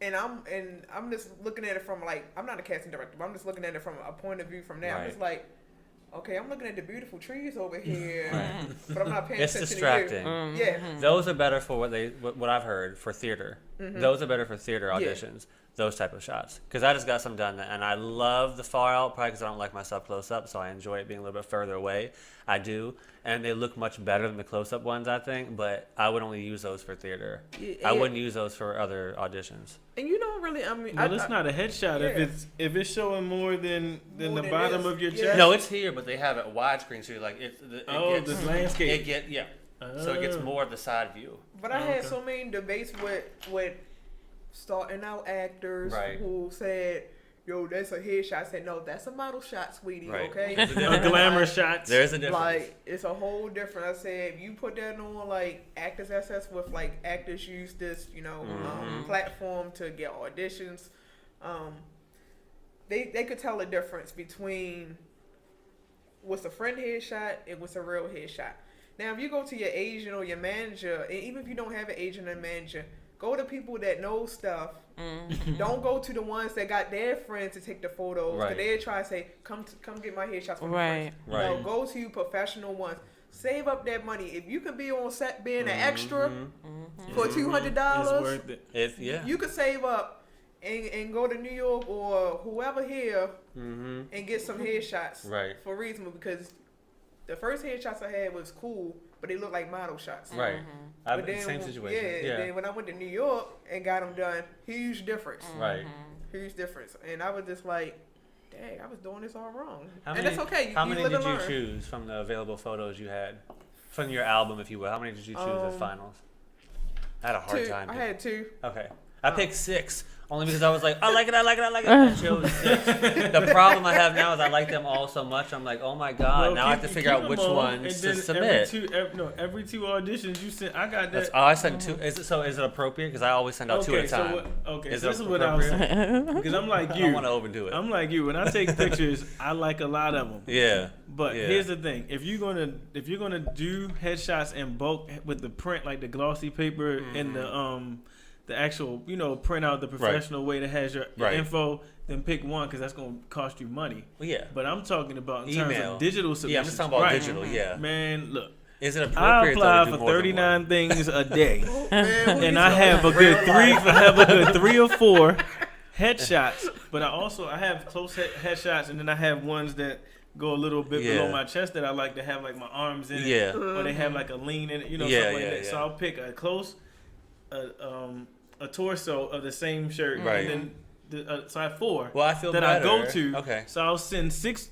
and I'm just looking at it from like, I'm not a casting director, but I'm just looking at it from a point of view from there. I'm Right. just like, okay, I'm looking at the beautiful trees over here, but I'm not paying It's attention distracting. to you. Yeah. Those are better for what I've heard for theater. Those are better for theater auditions. Those type of shots. Because I just got some done, and I love the far out, probably because I don't like myself close up, so I enjoy it being a little bit further away. I do, and they look much better than the close up ones, I think. But I would only use those for theater. Yeah. I wouldn't use those for other auditions. And you don't really, I mean, Well, it's not a headshot yeah. if it's showing more than More the than bottom this. of your Yeah. chest. No, it's here, but they have it widescreen, so you're like this landscape. So it gets Oh. more of the side view. But I had Okay. so many debates with starting out actors Right. who said, yo, that's a headshot. I said, no, that's a model shot, sweetie. Right. Okay. Glamour shots. There's a difference. Like, it's a whole different. I said, if you put that on like Actors SS with like actors use this, platform to get auditions. They could tell the difference between what's a friend headshot and what's a real headshot. Now, if you go to your agent or your manager, and even if you don't have an agent or manager, go to people that know stuff. Don't go to the ones that got their friends to take the photos. Right. Cause they try to say, come get my headshots from Right. my friends. No, go to you professional ones. Save up that money. If you can be on set being an extra for $200, It's worth it. you could save up and go to New York or whoever here and get some headshots for reasonable, because the first headshots I had was cool, but they looked like model shots. Right. But then, Same situation. Yeah. Then when I went to New York and got them done, huge difference. Right. Huge difference. And I was just like, dang, I was doing this all wrong. And that's okay. How you many live did and you learn. choose from the available photos you had? From your album, if you will. How many did you choose as finals? I had a hard time. I had 2. Okay. I picked 6. Only because I was like, I like it. I chose 6. The problem I have now is I like them all so much. I'm like, oh my God. Bro, now I have to figure out which ones to submit. Every two auditions you sent, I got that. I sent 2. Is it appropriate? Because I always send out 2 at a time. This is what I was saying. Because I'm like you. I don't want to overdo it. I'm like you. When I take pictures, I like a lot of them. Yeah. But here's the thing: if you're gonna do headshots in bulk with the print, like the glossy paper and the actual, print out the professional way that has your info, then pick one, because that's going to cost you money. Well, yeah. But I'm talking about in email. terms of digital submissions. Yeah, I'm just talking about digital, yeah. Man, look. Is it I appropriate apply to do for more 39 things a day. Man, and I have a good 3 or 4 headshots. But I have close headshots, and then I have ones that go a little bit below my chest that I like to have like my arms in it. Or they have like a lean in it, something like that. Yeah. So I'll pick a close, a torso of the same shirt, and then so I have 4 I feel that better. I go to. Okay. So I'll send 6.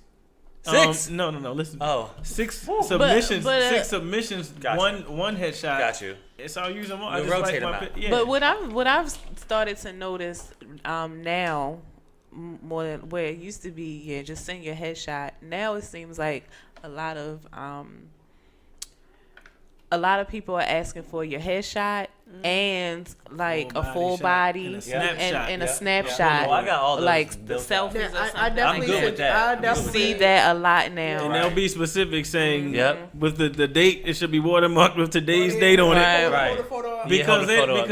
6? No. Listen. Oh. 6 submissions. But, 6 submissions. Gotcha. One headshot. Got you. So I'll use them all. You I just rotate like them out. Yeah. But what I've started to notice now, more than where it used to be, just send your headshot. Now it seems like a lot of people are asking for your headshot and like a full body and a snapshot. and a snapshot. Well, I got all those like the built out. selfies. Yeah, or I something. definitely I'm good with that. I I'm good with definitely see that a lot now. And they'll be specific saying Yep. with the date, it should be watermarked with today's date on it. Right. Because Yeah, hold the photo up,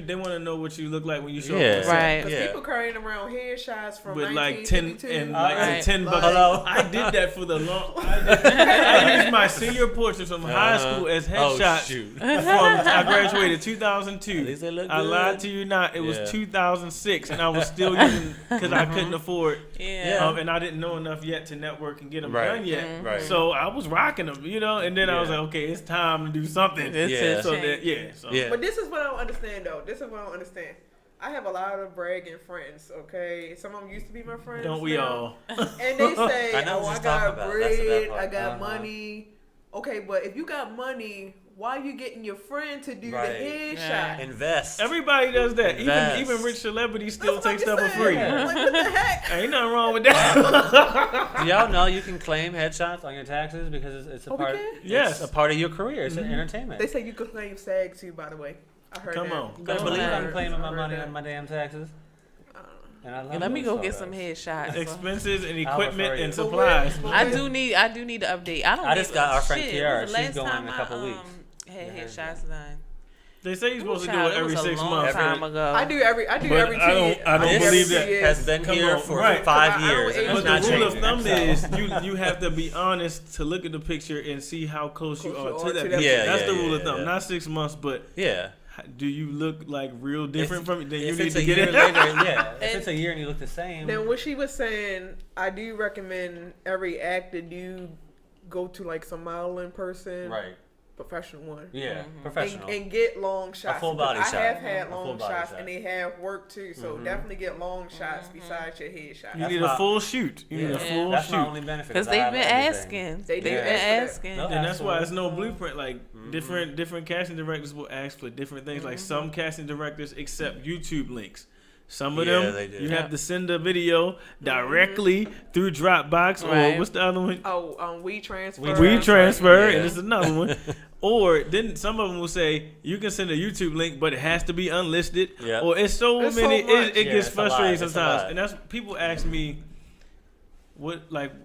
they want to know what you look like when you show Yeah. up. Right. Because Yeah. people carrying around headshots from With like 10 1952. and Right. 10 bucks. Hello. I did that for the long. I used my senior portraits from high school as headshots. Oh, shoot. I graduated 2002. At least they look I good. lied to you not. It was Yeah. 2006, and I was still using because I couldn't afford. Yeah. And I didn't know enough yet to network and get them Right. done yet. Right. So I was rocking them, and then I was Yeah. like, okay, it's time to do something. It's Yeah. a So shame. that, so. Yeah. But this is what I don't understand, though. I have a lot of bragging friends, okay? Some of them used to be my friends. Don't we now. all? And they say, I know what I you're talking got about. That's the bad bread, part. I got money. Okay, but if you got money, why you getting your friend to do Right. the headshot? Yeah. Invest. Everybody does that. Invest. Even rich celebrities still That's what take I'm stuff for saying. free. Like, what the heck? Ain't nothing wrong with that. Do y'all know you can claim headshots on your taxes because it's a Oh, we part. can? Yes. It's a part of your career. It's entertainment. They say you could claim SAG too, by the way. I heard Come that. on. I believe I'm I claiming my heard money that. on my damn taxes. And I love Let me those go get photos. some headshots. Expenses and I'll refer equipment you. and But supplies. where- I do need to update. I just got our friend shit, Kiara. when was the She's last going time in a couple I, weeks. Had Yeah. headshots done. They say you're supposed to do Child, it every was a 6 long months. time ago. I do every But 2 years. I don't do believe every that 2 years. Has been Come here on, for right. 5 I don't years. And age it's But not the rule of changing. thumb So- is you have to be honest to look at the picture and see how close you are to that that picture. Yeah, That's yeah, the rule yeah, of thumb. yeah. Not 6 months, but Yeah. do you look like real different from it? Then you If need it's to a get year it. later, yeah. If it's a year and you look the same. Then what she was saying, I do recommend every actor do go to like some modeling person, Right. professional one. Yeah. Professional. And get long shots. full body because shot. I have had A full long body shots shot. and they have work too. So definitely get long shots besides your head You shots. That's need my- a full shoot. You need a Yeah. full That's my shoot. only benefit. Because I they've have been everything. asking. They do They've been ask for that. asking. No, And that's why it's no Absolutely. blueprint. Like different casting directors will ask for different things. Like some casting directors accept YouTube links. Some of Yeah, them, they do. you have to send a video directly through Dropbox, or Right. what's the other one? We transfer. We transfer, Yeah. and it's another one. Or then some of them will say you can send a YouTube link, but it has to be unlisted. Yep. Or it's so It's many. so much. It Yeah, gets it's a lot. frustrating It's a sometimes, lot. and that's people ask me, what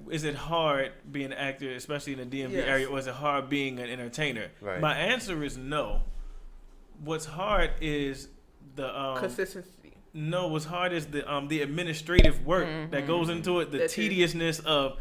is it hard being an actor, especially in the DMV Yes. area, or is it hard being an entertainer? Right. My answer is no. What's hard is the Consistency. No, what's hard is the administrative work that goes into it, the That's it. tediousness of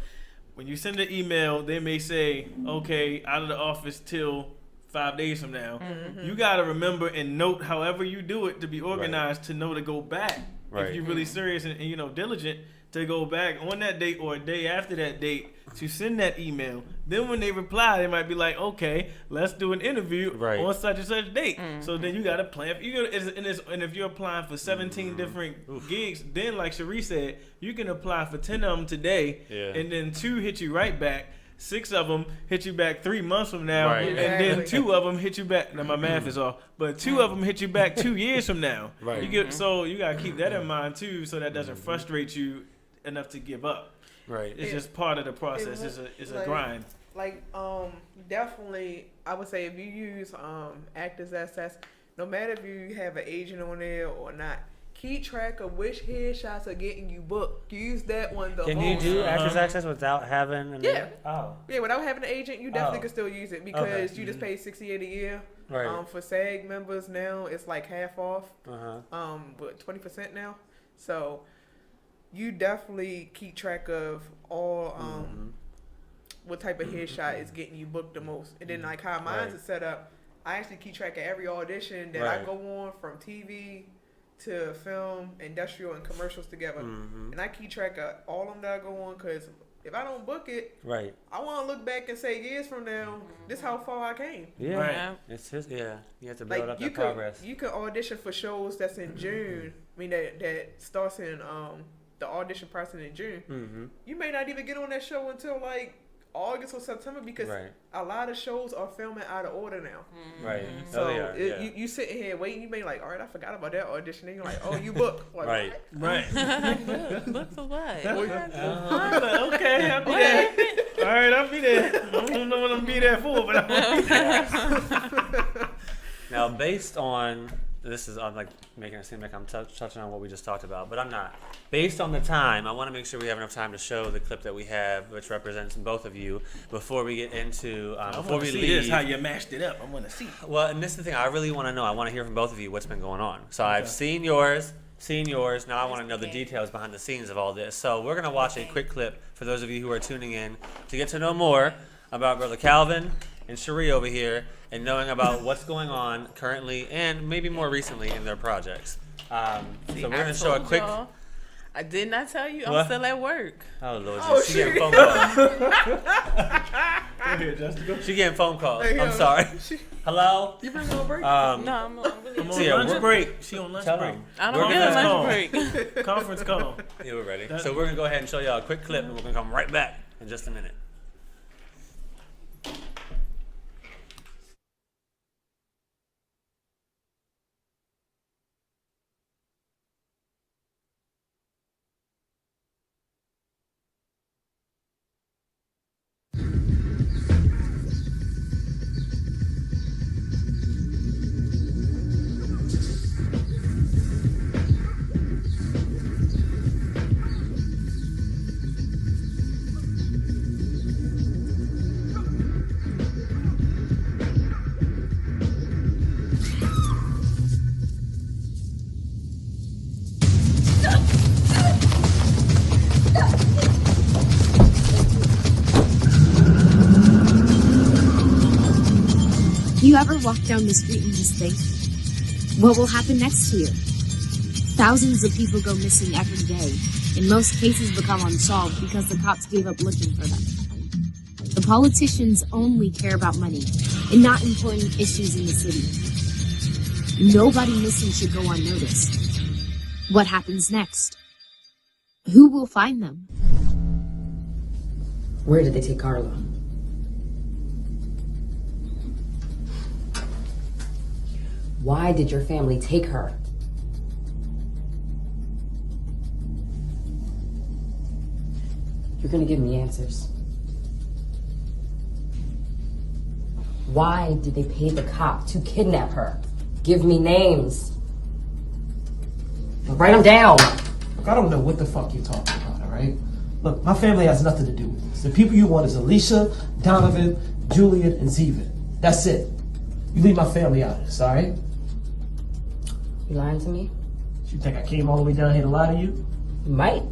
when you send an email, they may say, okay, out of the office till 5 days from now. You got to remember and note however you do it to be organized to know to go back. Right. If you're really serious and diligent, to go back on that date or a day after that date to send that email. Then when they reply, they might be like, okay, let's do an interview Right. on such and such date. So then you got to plan. And if you're applying for 17 different gigs, then like Sharrie said, you can apply for 10 of them today, Yeah. and then 2 hit you right back. 6 of them hit you back 3 months from now, Right. and then Exactly. 2 of them hit you back. Now my math is off, but 2 of them hit you back 2 years from now. Right. So you gotta keep that in mind too, so that doesn't frustrate you enough to give up. Right. It's It- just part of the process. it It's a like- grind. Like, definitely, I would say if you use actors assets, no matter if you have an agent on there or not, keep track of which headshots are getting you booked. Use that one the Can you most. do Actors Access without having? Yeah. Oh. Yeah, without having an agent, you definitely Oh. can still use it because Okay. you just pay $68 a year. Right. For SAG members now, it's like half off. Uh-huh. But 20% now. So you definitely keep track of all what type of headshot is getting you booked the most, and then like how mine's Right. is set up. I actually keep track of every audition that I Right. go on, from TV to film, industrial, and commercials together, and I keep track of all of them that I go on, because if I don't book it, Right. I want to look back and say years from now, this how far I came. Yeah. Right. Yeah. It's just You have to build Like up you that could progress. you could audition for shows that's in June. I mean that starts in the audition process in June. Mm-hmm. You may not even get on that show until like August or September, because Right. a lot of shows are filming out of order now. Right. So Oh, they are. Yeah. you sitting here waiting, you may like, all right, I forgot about that audition. And you're like, oh, you booked. Like, Right. Right. Look for what? Okay, I'll be there. All right, I'll be there. I don't know what I'm be there for, but I'll be there. Now, based on I'm like making it seem like I'm touching on what we just talked about, but I'm not. Based on the time, I want to make sure we have enough time to show the clip that we have, which represents both of you, before we get into I before want we to see leave. this, how you mashed it up. I want to see. Well, and this is the thing I really want to know. I want to hear from both of you what's been going on. So I've seen yours. Now I want to know the details behind the scenes of all this. So we're gonna watch a quick clip for those of you who are tuning in to get to know more about Brother Calvin and Sharrie over here, and knowing about what's going on currently and maybe more recently in their projects. So we're gonna show a quick. I did not tell you. I'm What? still at work. Oh Lord, Oh, she getting shit. phone calls. Go ahead, Justin. Go. She getting phone calls. Hey, I'm yo, sorry. Hello. You bring on a break? No, I'm really. I'm So, on yeah, lunch we're- break. She on lunch Tell break. them. I We're don't get a gonna call. lunch break. Conference call. Yeah, we're ready. So we're gonna go ahead and show y'all a quick clip, and we're gonna come right back in just a minute. You ever walk down the street and just think, what will happen next to you? Thousands of people go missing every day, and most cases become unsolved because the cops gave up looking for them. The politicians only care about money and not important issues in the city. Nobody missing should go unnoticed. What happens next? Who will find them? Where did they take Carla? Why did your family take her? You're gonna give me answers. Why did they pay the cop to kidnap her? Give me names. Write them down. Look, I don't know what the fuck you're talking about, all right? Look, my family has nothing to do with this. The people you want is Alicia, Donovan, Julian, and Zevin. That's it. You leave my family out of this, all right? You lying to me? You think I came all the way down here to lie to you? You might.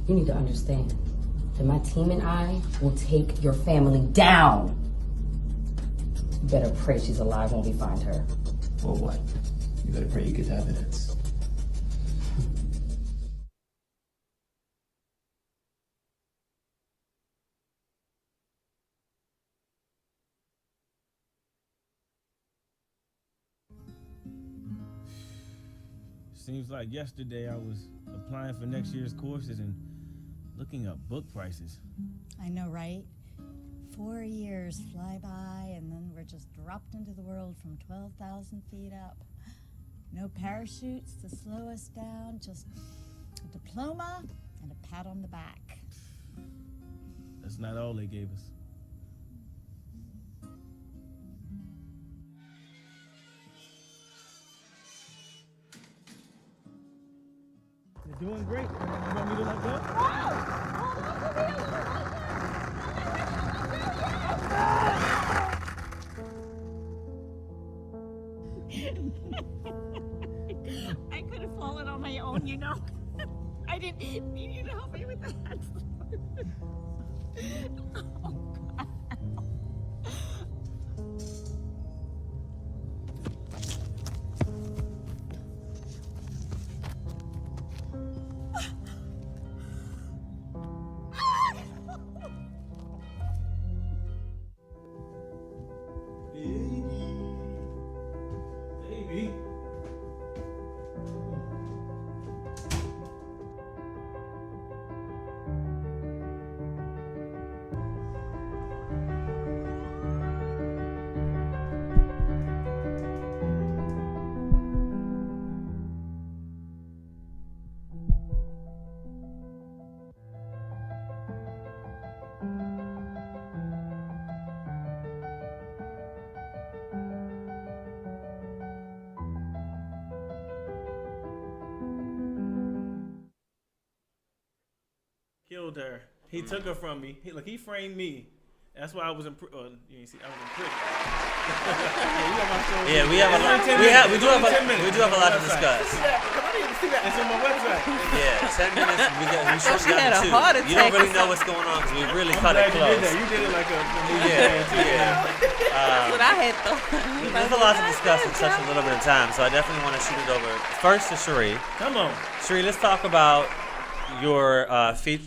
You need to understand that my team and I will take your family down. You better pray she's alive when we find her. Or what? You better pray you get the evidence. Seems like yesterday I was applying for next year's courses and looking up book prices. I know, right? 4 years fly by and then we're just dropped into the world from 12,000 feet up. No parachutes to slow us down, just a diploma and a pat on the back. That's not all they gave us. You're doing great. You want me to let go? I could have fallen on my own, you know. I didn't need you to help me with that. Oh, God. Baby. Killed her. He took her from me. He framed me. That's why I was in prison. You ain't see, I was in prison. Yeah, we have a lot. We do have a lot to discuss. It's on my website. Yeah, 10 minutes. We thought she had got a to heart 2. You don't attack really or know what's going on because we really I'm cut it glad close. you did that. You did it like a Yeah. What I had thought. There's a lot to discuss in such a little bit of time, so I definitely want to shoot it over first to Sharrie. Come on. Sharrie, let's talk about your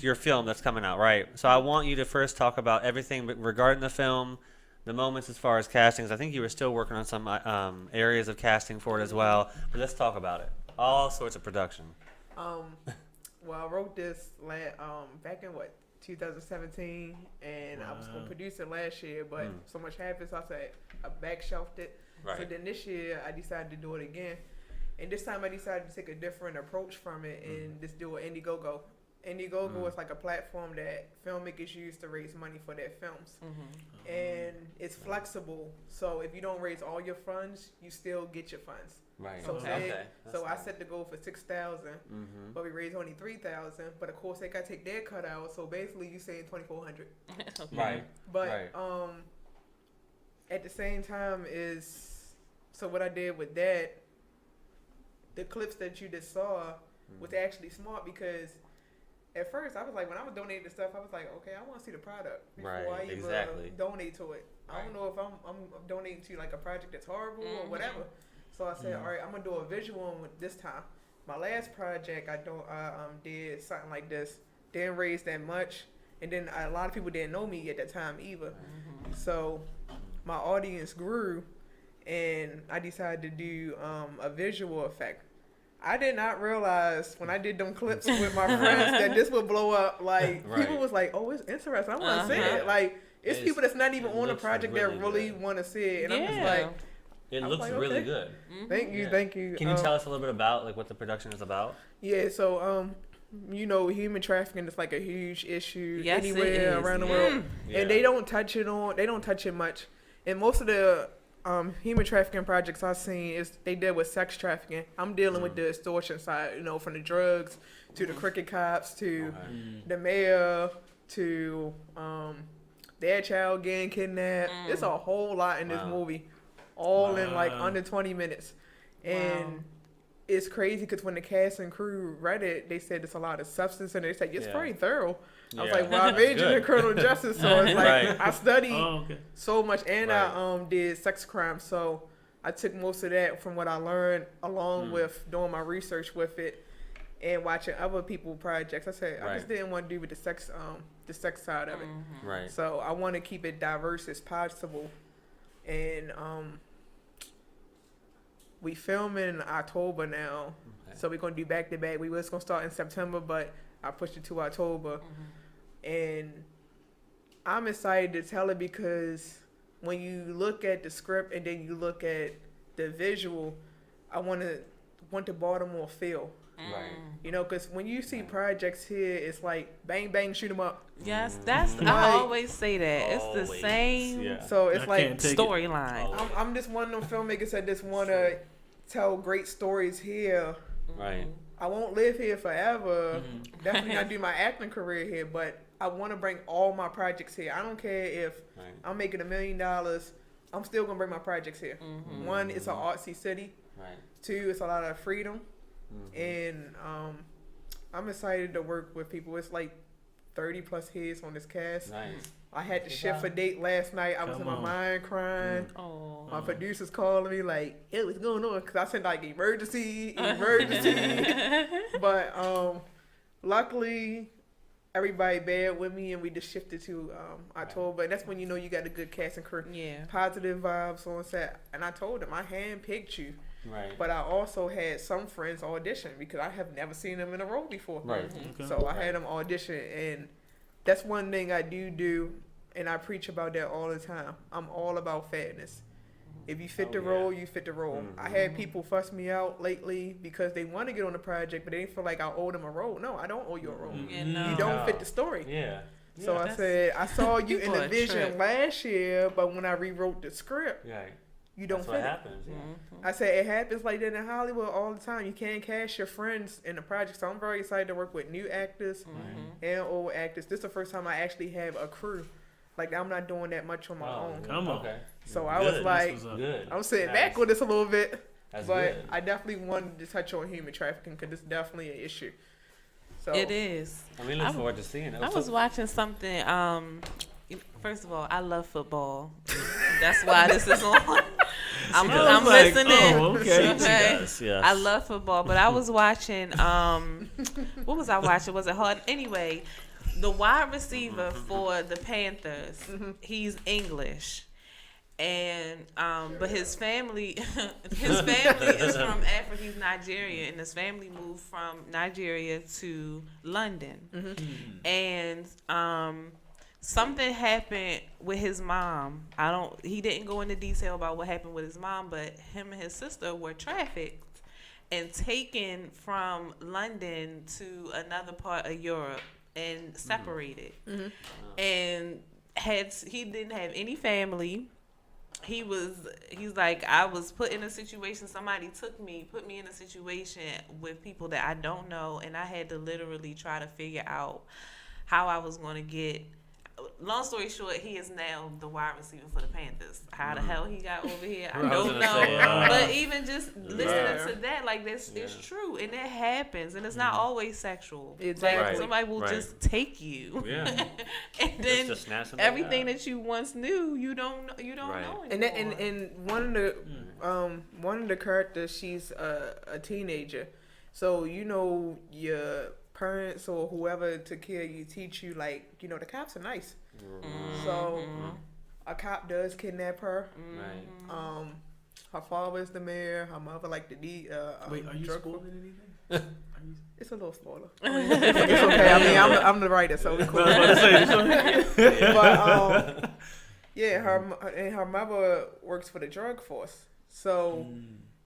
your film that's coming out, right? So I want you to first talk about everything regarding the film, the moments as far as castings. I think you were still working on some areas of casting for it as well, but let's talk about it. All sorts of production. Well, I wrote this back in 2017, and I was gonna produce it last year, but so much happened, so I said I back shelved it. Right. So then this year I decided to do it again. And this time I decided to take a different approach from it and just do an Indiegogo. Indiegogo is like a platform that filmmakers use to raise money for their films. And it's flexible. So if you don't raise all your funds, you still get your funds. Right. So Okay. I set the goal for 6,000, but we raised only 3,000. But of course they gotta take their cut out. So basically you saying 2,400. Right. But Right. At the same time so what I did with that, the clips that you just saw was actually smart because at first I was like, when I was donating the stuff, I was like, okay, I want to see the product before I even donate to it. I don't know if I'm donating to like a project that's horrible or whatever. So I said, all right, I'm gonna do a visual one with this time. My last project, I did something like this, didn't raise that much, and then a lot of people didn't know me at that time either. So my audience grew, and I decided to do a visual effect. I did not realize when I did them clips with my friends that this would blow up. Like people was like, "Oh, it's interesting. I want to see it." Like it's people that's not even on the project that really want to see it, and I'm just like, it looks really good. Thank you. Can you tell us a little bit about like what the production is about? Yeah, so human trafficking is like a huge issue Yes, it anywhere is. around the world, Yeah. and they don't touch it much. And most of the human trafficking projects I've seen is they deal with sex trafficking. I'm dealing with the extortion side, from the drugs to the cricket cops to the mayor to their child getting kidnapped. It's a whole lot in this movie, all in like under 20 minutes, and it's crazy because when the cast and crew read it, they said there's a lot of substance in it. They said it's pretty thorough. I was like, well, I majored in criminal justice, so it's like I studied so much, and I did sex crimes, so I took most of that from what I learned along with doing my research with it and watching other people projects. I said I just didn't want to do with the sex side of it. Right. So I want to keep it diverse as possible, and we film in October now, so we're gonna do back to back. We was gonna start in September, but I pushed it to October, and I'm excited to tell it because when you look at the script and then you look at the visual, I want the Baltimore feel. Right. Because when you see projects here, it's like bang bang, shoot 'em up. Yes, I always say that. It's the Always. same Yeah. So it's like storyline. I'm just one of them filmmakers that just want to tell great stories here. Right. I won't live here forever. Definitely not do my acting career here, but I want to bring all my projects here. I don't care if I'm making $1 million. I'm still gonna bring my projects here. One, it's an artsy city. Right. Two, it's a lot of freedom, and I'm excited to work with people. It's like 30 plus heads on this cast. Nice. I had to shift a date last night. I was in my mind crying. My producers calling me like, "Hey, what's going on?" Because I said like emergency. But luckily, everybody bared with me, and we just shifted to October. And that's when you got a good cast and crew. Yeah. Positive vibes on set. And I told them I handpicked you. Right. But I also had some friends audition because I have never seen them in a role before. Right. So I had them audition, and that's one thing I do, and I preach about that all the time. I'm all about fairness. If you fit the role, you fit the role. I had people fuss me out lately because they want to get on the project, but they feel like I owe them a role. No, I don't owe you a role. You don't fit the story. Yeah. So I said, I saw you in the vision last year, but when I rewrote the script, you don't That's fit what it. happens. Yeah. I said it happens like that in Hollywood all the time. You can't cast your friends in the project. So I'm very excited to work with new actors and old actors. This is the first time I actually have a crew. Like I'm not doing that much on my own. Come on. Okay. So I was like, I'm sitting back with this a little bit, but good. I definitely wanted to touch on human trafficking because it's definitely an issue. So It is. I mean, look forward to seeing it. I was watching something. First of all, I love football. That's why this is on. I'm like, listening. oh, okay. She does, yes. I love football, but I was watching. What was I watching? Was it hard? Anyway, the wide receiver for the Panthers, he's English, and but his family is from Africa. He's Nigerian, and his family moved from Nigeria to London, and something happened with his mom. He didn't go into detail about what happened with his mom, but him and his sister were trafficked and taken from London to another part of Europe and separated. And he didn't have any family. He's like, I was put in a situation, somebody put me in a situation with people that I don't know, and I had to literally try to figure out how I was going to get. Long story short, he is now the wide receiver for the Panthers. How the hell he got over here, I don't know. But even just listening to that, like this, it's true, and it happens, and it's not always sexual. Exactly. Like, somebody will just take you, and then just snatch somebody everything out. that you once knew, you don't know anymore. And one of the characters, she's a teenager, so your parents or whoever took care of you teach you, like, the cops are nice. So a cop does kidnap her. Her father is the mayor. Her mother like the Wait, are you spoiling anything? It's a little spoiler. It's okay. I mean, I'm the writer, so it's cool. But her mother works for the drug force, so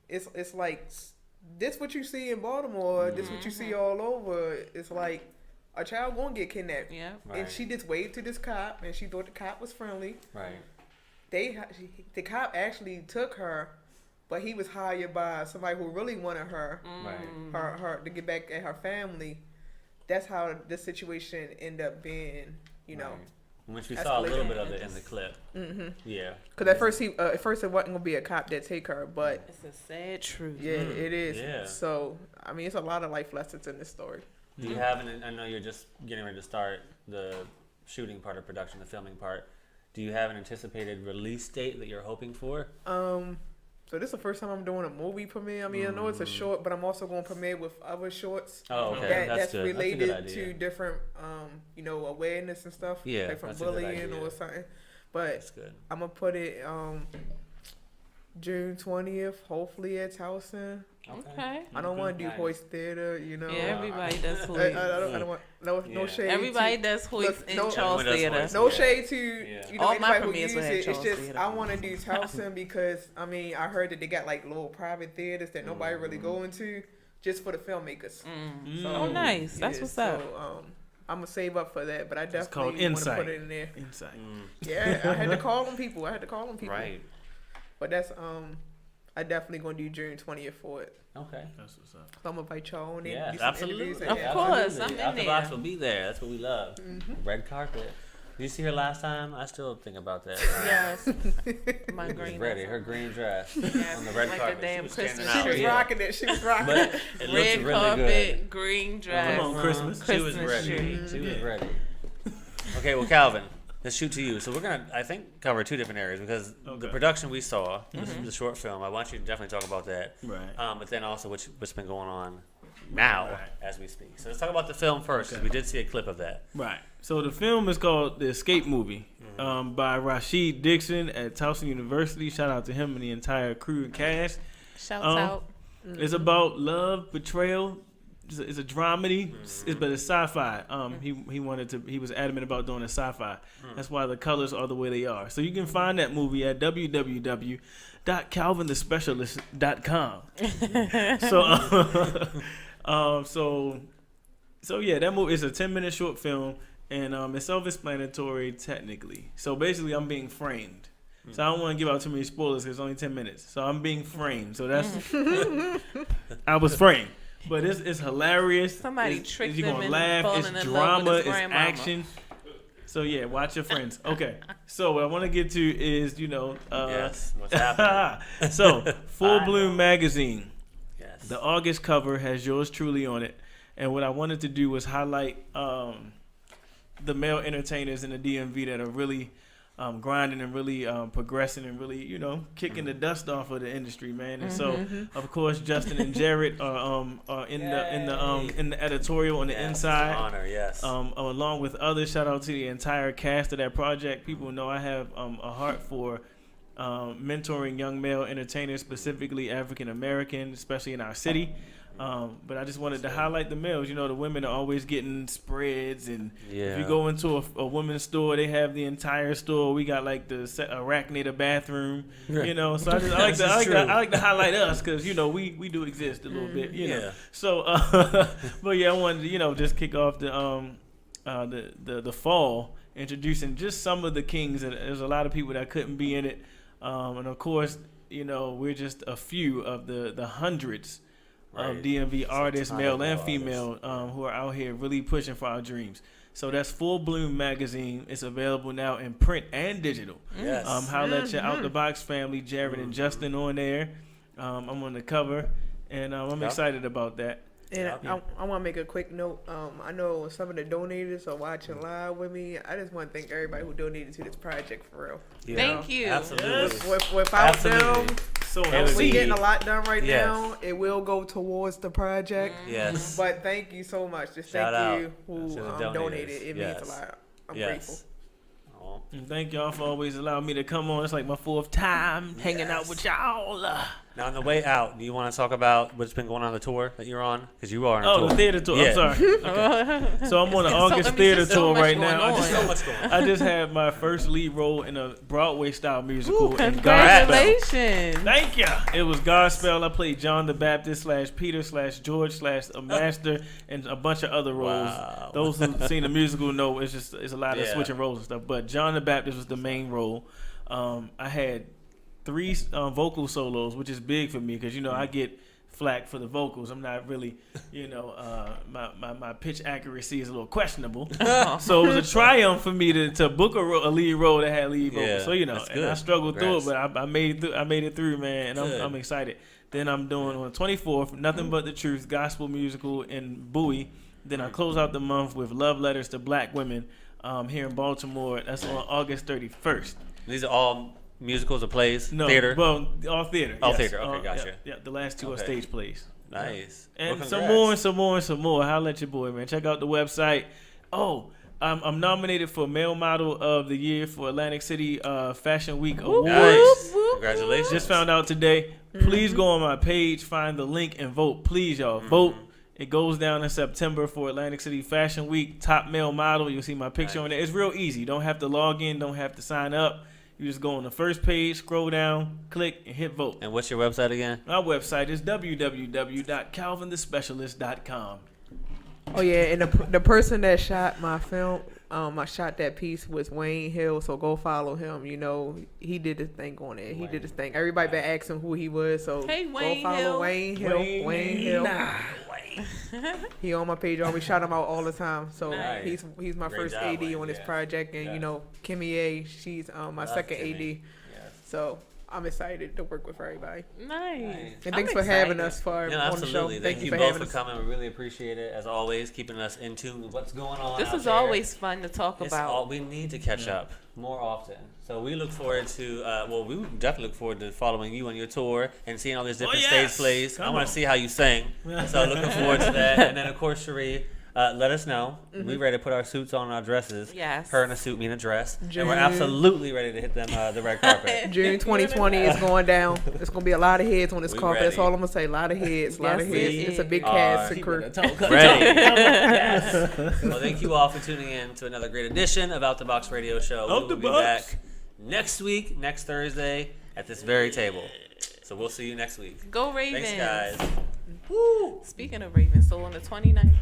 it's like this what you see in Baltimore. This what you see all over. It's like a child gonna get kidnapped. Yeah. Right. And she just waved to this cop, and she thought the cop was friendly. Right. The cop actually took her, but he was hired by somebody who really wanted her, her to get back at her family. That's how this situation ended up being, you know. Which we saw a little bit of it in the clip. Yeah. Because at first it wasn't gonna be a cop that take her, but It's a sad truth. yeah, it is. Yeah. So I mean, it's a lot of life lessons in this story. Do you have I know you're just getting ready to start the shooting part of production, the filming part. Do you have an anticipated release date that you're hoping for? So this is the first time I'm doing a movie premiere. I mean, I know it's a short, but I'm also going to premiere with other shorts. Oh, okay. That's good. related That's a good idea. to different, you know, awareness and stuff. Yeah, like from that's a good bullying idea. or something. But That's good. I'm gonna put it June 20th, hopefully at Towson. Okay. I don't want to do Nice. Hoist Theater, you know. Yeah, everybody does I Hoist. don't want no Yeah. shade. Everybody to, does Hoist look, in no- Charles Everyone does Theater. Hoist. No Yeah. shade to Yeah. you know All my anybody who premieres use were at it. It's Charles just Theater. I want to do Towson because I mean I heard that they got like little private theaters that nobody really go into just for the filmmakers. So, Oh, nice. That's what's up. So, I'm gonna save up for that, but I It's called definitely want to Insight. put it in there. Inside. Yeah, I had to call them people. Right. But that's I definitely gonna do June 20th for it. Okay. That's what's up. So I'm gonna invite y'all on in. Yes, do some absolutely. interviews Of and- course, Absolutely. I'm in Afterbox there. will be there. That's what we love. Red carpet. Did you see her last time? I still think about that. Yes. My She was green. ready. Her green dress Yes, on the red like carpet. a damn she was standing Christmas out. She was Yeah. rocking it. She was rocking But it. it looked Red really carpet, good. green dress. Come on, Christmas. She was Christmas ready. tree. She was ready. Okay, well, Calvin, let's shoot to you. So we're gonna, I think, cover two different areas because the Okay. production we saw, this is the short film. I want you to definitely talk about that. Right. But then also what's been going on now Right. as we speak. So let's talk about the film first, because we did see a clip of that. Right. So the film is called The Escape Movie by Rashid Dixon at Towson University. Shout out to him and the entire crew and cast. Shouts Um, out. It's about love, betrayal. It's a dramedy, but it's sci-fi. He was adamant about doing a sci-fi. That's why the colors are the way they are. So you can find that movie at www.calvinthespecialist.com. So yeah, that movie is a 10-minute short film, and it's self-explanatory technically. So basically, I'm being framed. So I don't want to give out too many spoilers because it's only 10 minutes. So I'm being framed. So that's I was framed. But it's hilarious. Somebody tricked you're him gonna into laugh. falling It's in love drama. with It's his grandmama. action. So yeah, watch your friends. Okay. So what I want to get to is Yes. What's happening? So Full I Bloom know. magazine. Yes. The August cover has yours truly on it, and what I wanted to do was highlight the male entertainers in the DMV that are really grinding and really progressing and really kicking the dust off of the industry, man. And so of course Justin and Jared are in the editorial on the Yes, inside. honor, yes. Along with others. Shout out to the entire cast of that project. People know I have a heart for mentoring young male entertainers, specifically African American, especially in our city. But I just wanted to highlight the males. The women are always getting spreads, and if you go into a women's store, they have the entire store. We got like the Arachnator bathroom, So I like to highlight us because we do exist a little bit, Yeah. So, but yeah, I wanted to just kick off the fall introducing just some of the kings. And there's a lot of people that couldn't be in it, and of course, we're just a few of the hundreds of DMV artists, male and female, who are out here really pushing for our dreams. So that's Full Bloom magazine. It's available now in print and digital. Yes. Holla at your Out the Box family, Jared and Justin on there. I'm on the cover, and I'm excited about that. And I want to make a quick note. I know some of the donators are watching live with me. I just want to thank everybody who donated to this project for real. Yeah. Thank you. Absolutely. Without Absolutely. them, So And we we- getting a lot done right Yes. now. It will go towards the project. Yes. But thank you so much. Just Shout thank you out who to the donated. donators. It Yes. means a lot. I'm Yes. grateful. Oh. And thank y'all for always allowing me to come on. It's like my fourth time hanging out with y'all. Now, on the way out, do you want to talk about what's been going on the tour that you're on? Because you are on a tour. Oh, the theater tour. Yeah. I'm sorry. Okay. So I'm on the August theater tour right now. I just had my first lead role in a Broadway style musical. Ooh, in Godspell. congratulations. Thank you. It was Godspell. I played John the Baptist / Peter / George / a master and a bunch of other roles. Wow. Those who've seen the musical know it's a lot of Yeah. switching roles and stuff. But John the Baptist was the main role. I had 3 vocal solos, which is big for me because I get flack for the vocals. I'm not really, my pitch accuracy is a little questionable. So it was a triumph for me to book a lead role that had lead vocals. Yeah, So and I struggled through it, but I made it through, man, and I'm excited. Then I'm doing on the 24th, Nothing But the Truth gospel musical in Bowie. Then I close out the month with Love Letters to Black Women here in Baltimore. That's on August 31st. These are all musicals or plays? No, Theater? well, all theater. All yes. theater. Okay, gotcha. Yeah, the last 2 are stage plays. Nice. And Well, some congrats. more and some more and some more. Holla at your boy, man. Check out the website. Oh, I'm nominated for Male Model of the Year for Atlantic City Fashion Week Awards. Nice. Congratulations. Just found out today. Please go on my page, find the link, and vote. Please, y'all. Vote. It goes down in September for Atlantic City Fashion Week. Top male model. You'll see my picture on there. It's real easy. You don't have to log in. Don't have to sign up. You just go on the first page, scroll down, click, and hit vote. And what's your website again? Our website is www.calvinthespecialist.com. Oh yeah, and the person that shot my film, I shot that piece was Wayne Hill. So go follow him. He did his thing on it. He did his thing. Everybody been asking who he was. So Hey, Wayne go follow Hill. Wayne Hill. Wayne Hill. He on my page. We shout him out all the time. So Nice. he's my Great first job, AD Wayne, on this yeah. project, and Yeah. Kimmy A. She's my Love second Kimmy. AD. Yes. So I'm excited to work with everybody. Nice. And thanks for having us Yeah, on the show. absolutely. Thank you for both having for us. coming. We really appreciate it, as always, keeping us in tune with what's going on. This out is there. always fun to talk It's about. we need to catch up more often. So we look forward to, we would definitely look forward to following you on your tour and seeing all these different yes. stage plays. Come I want on. to see how you sing. So looking forward to that. And then, of course, Sharrie, let us know. We ready to put our suits on, our dresses. Yes. Her in a suit, me in a dress. And June. we're absolutely ready to hit them the red carpet. June 2020 is going down. There's gonna be a lot of heads on this We carpet. That's ready. all I'm gonna say. A lot of heads. A lot of Yes, heads. it It's a is. big Are cast and crew. Ready. Yes. Well, thank you all for tuning in to another great edition of Out the Box Radio Show. Out We the will be Box. back next week, next Thursday, at this very table. So we'll see you next week. Go Ravens. Thanks, guys. Speaking of Ravens, so on the 29th.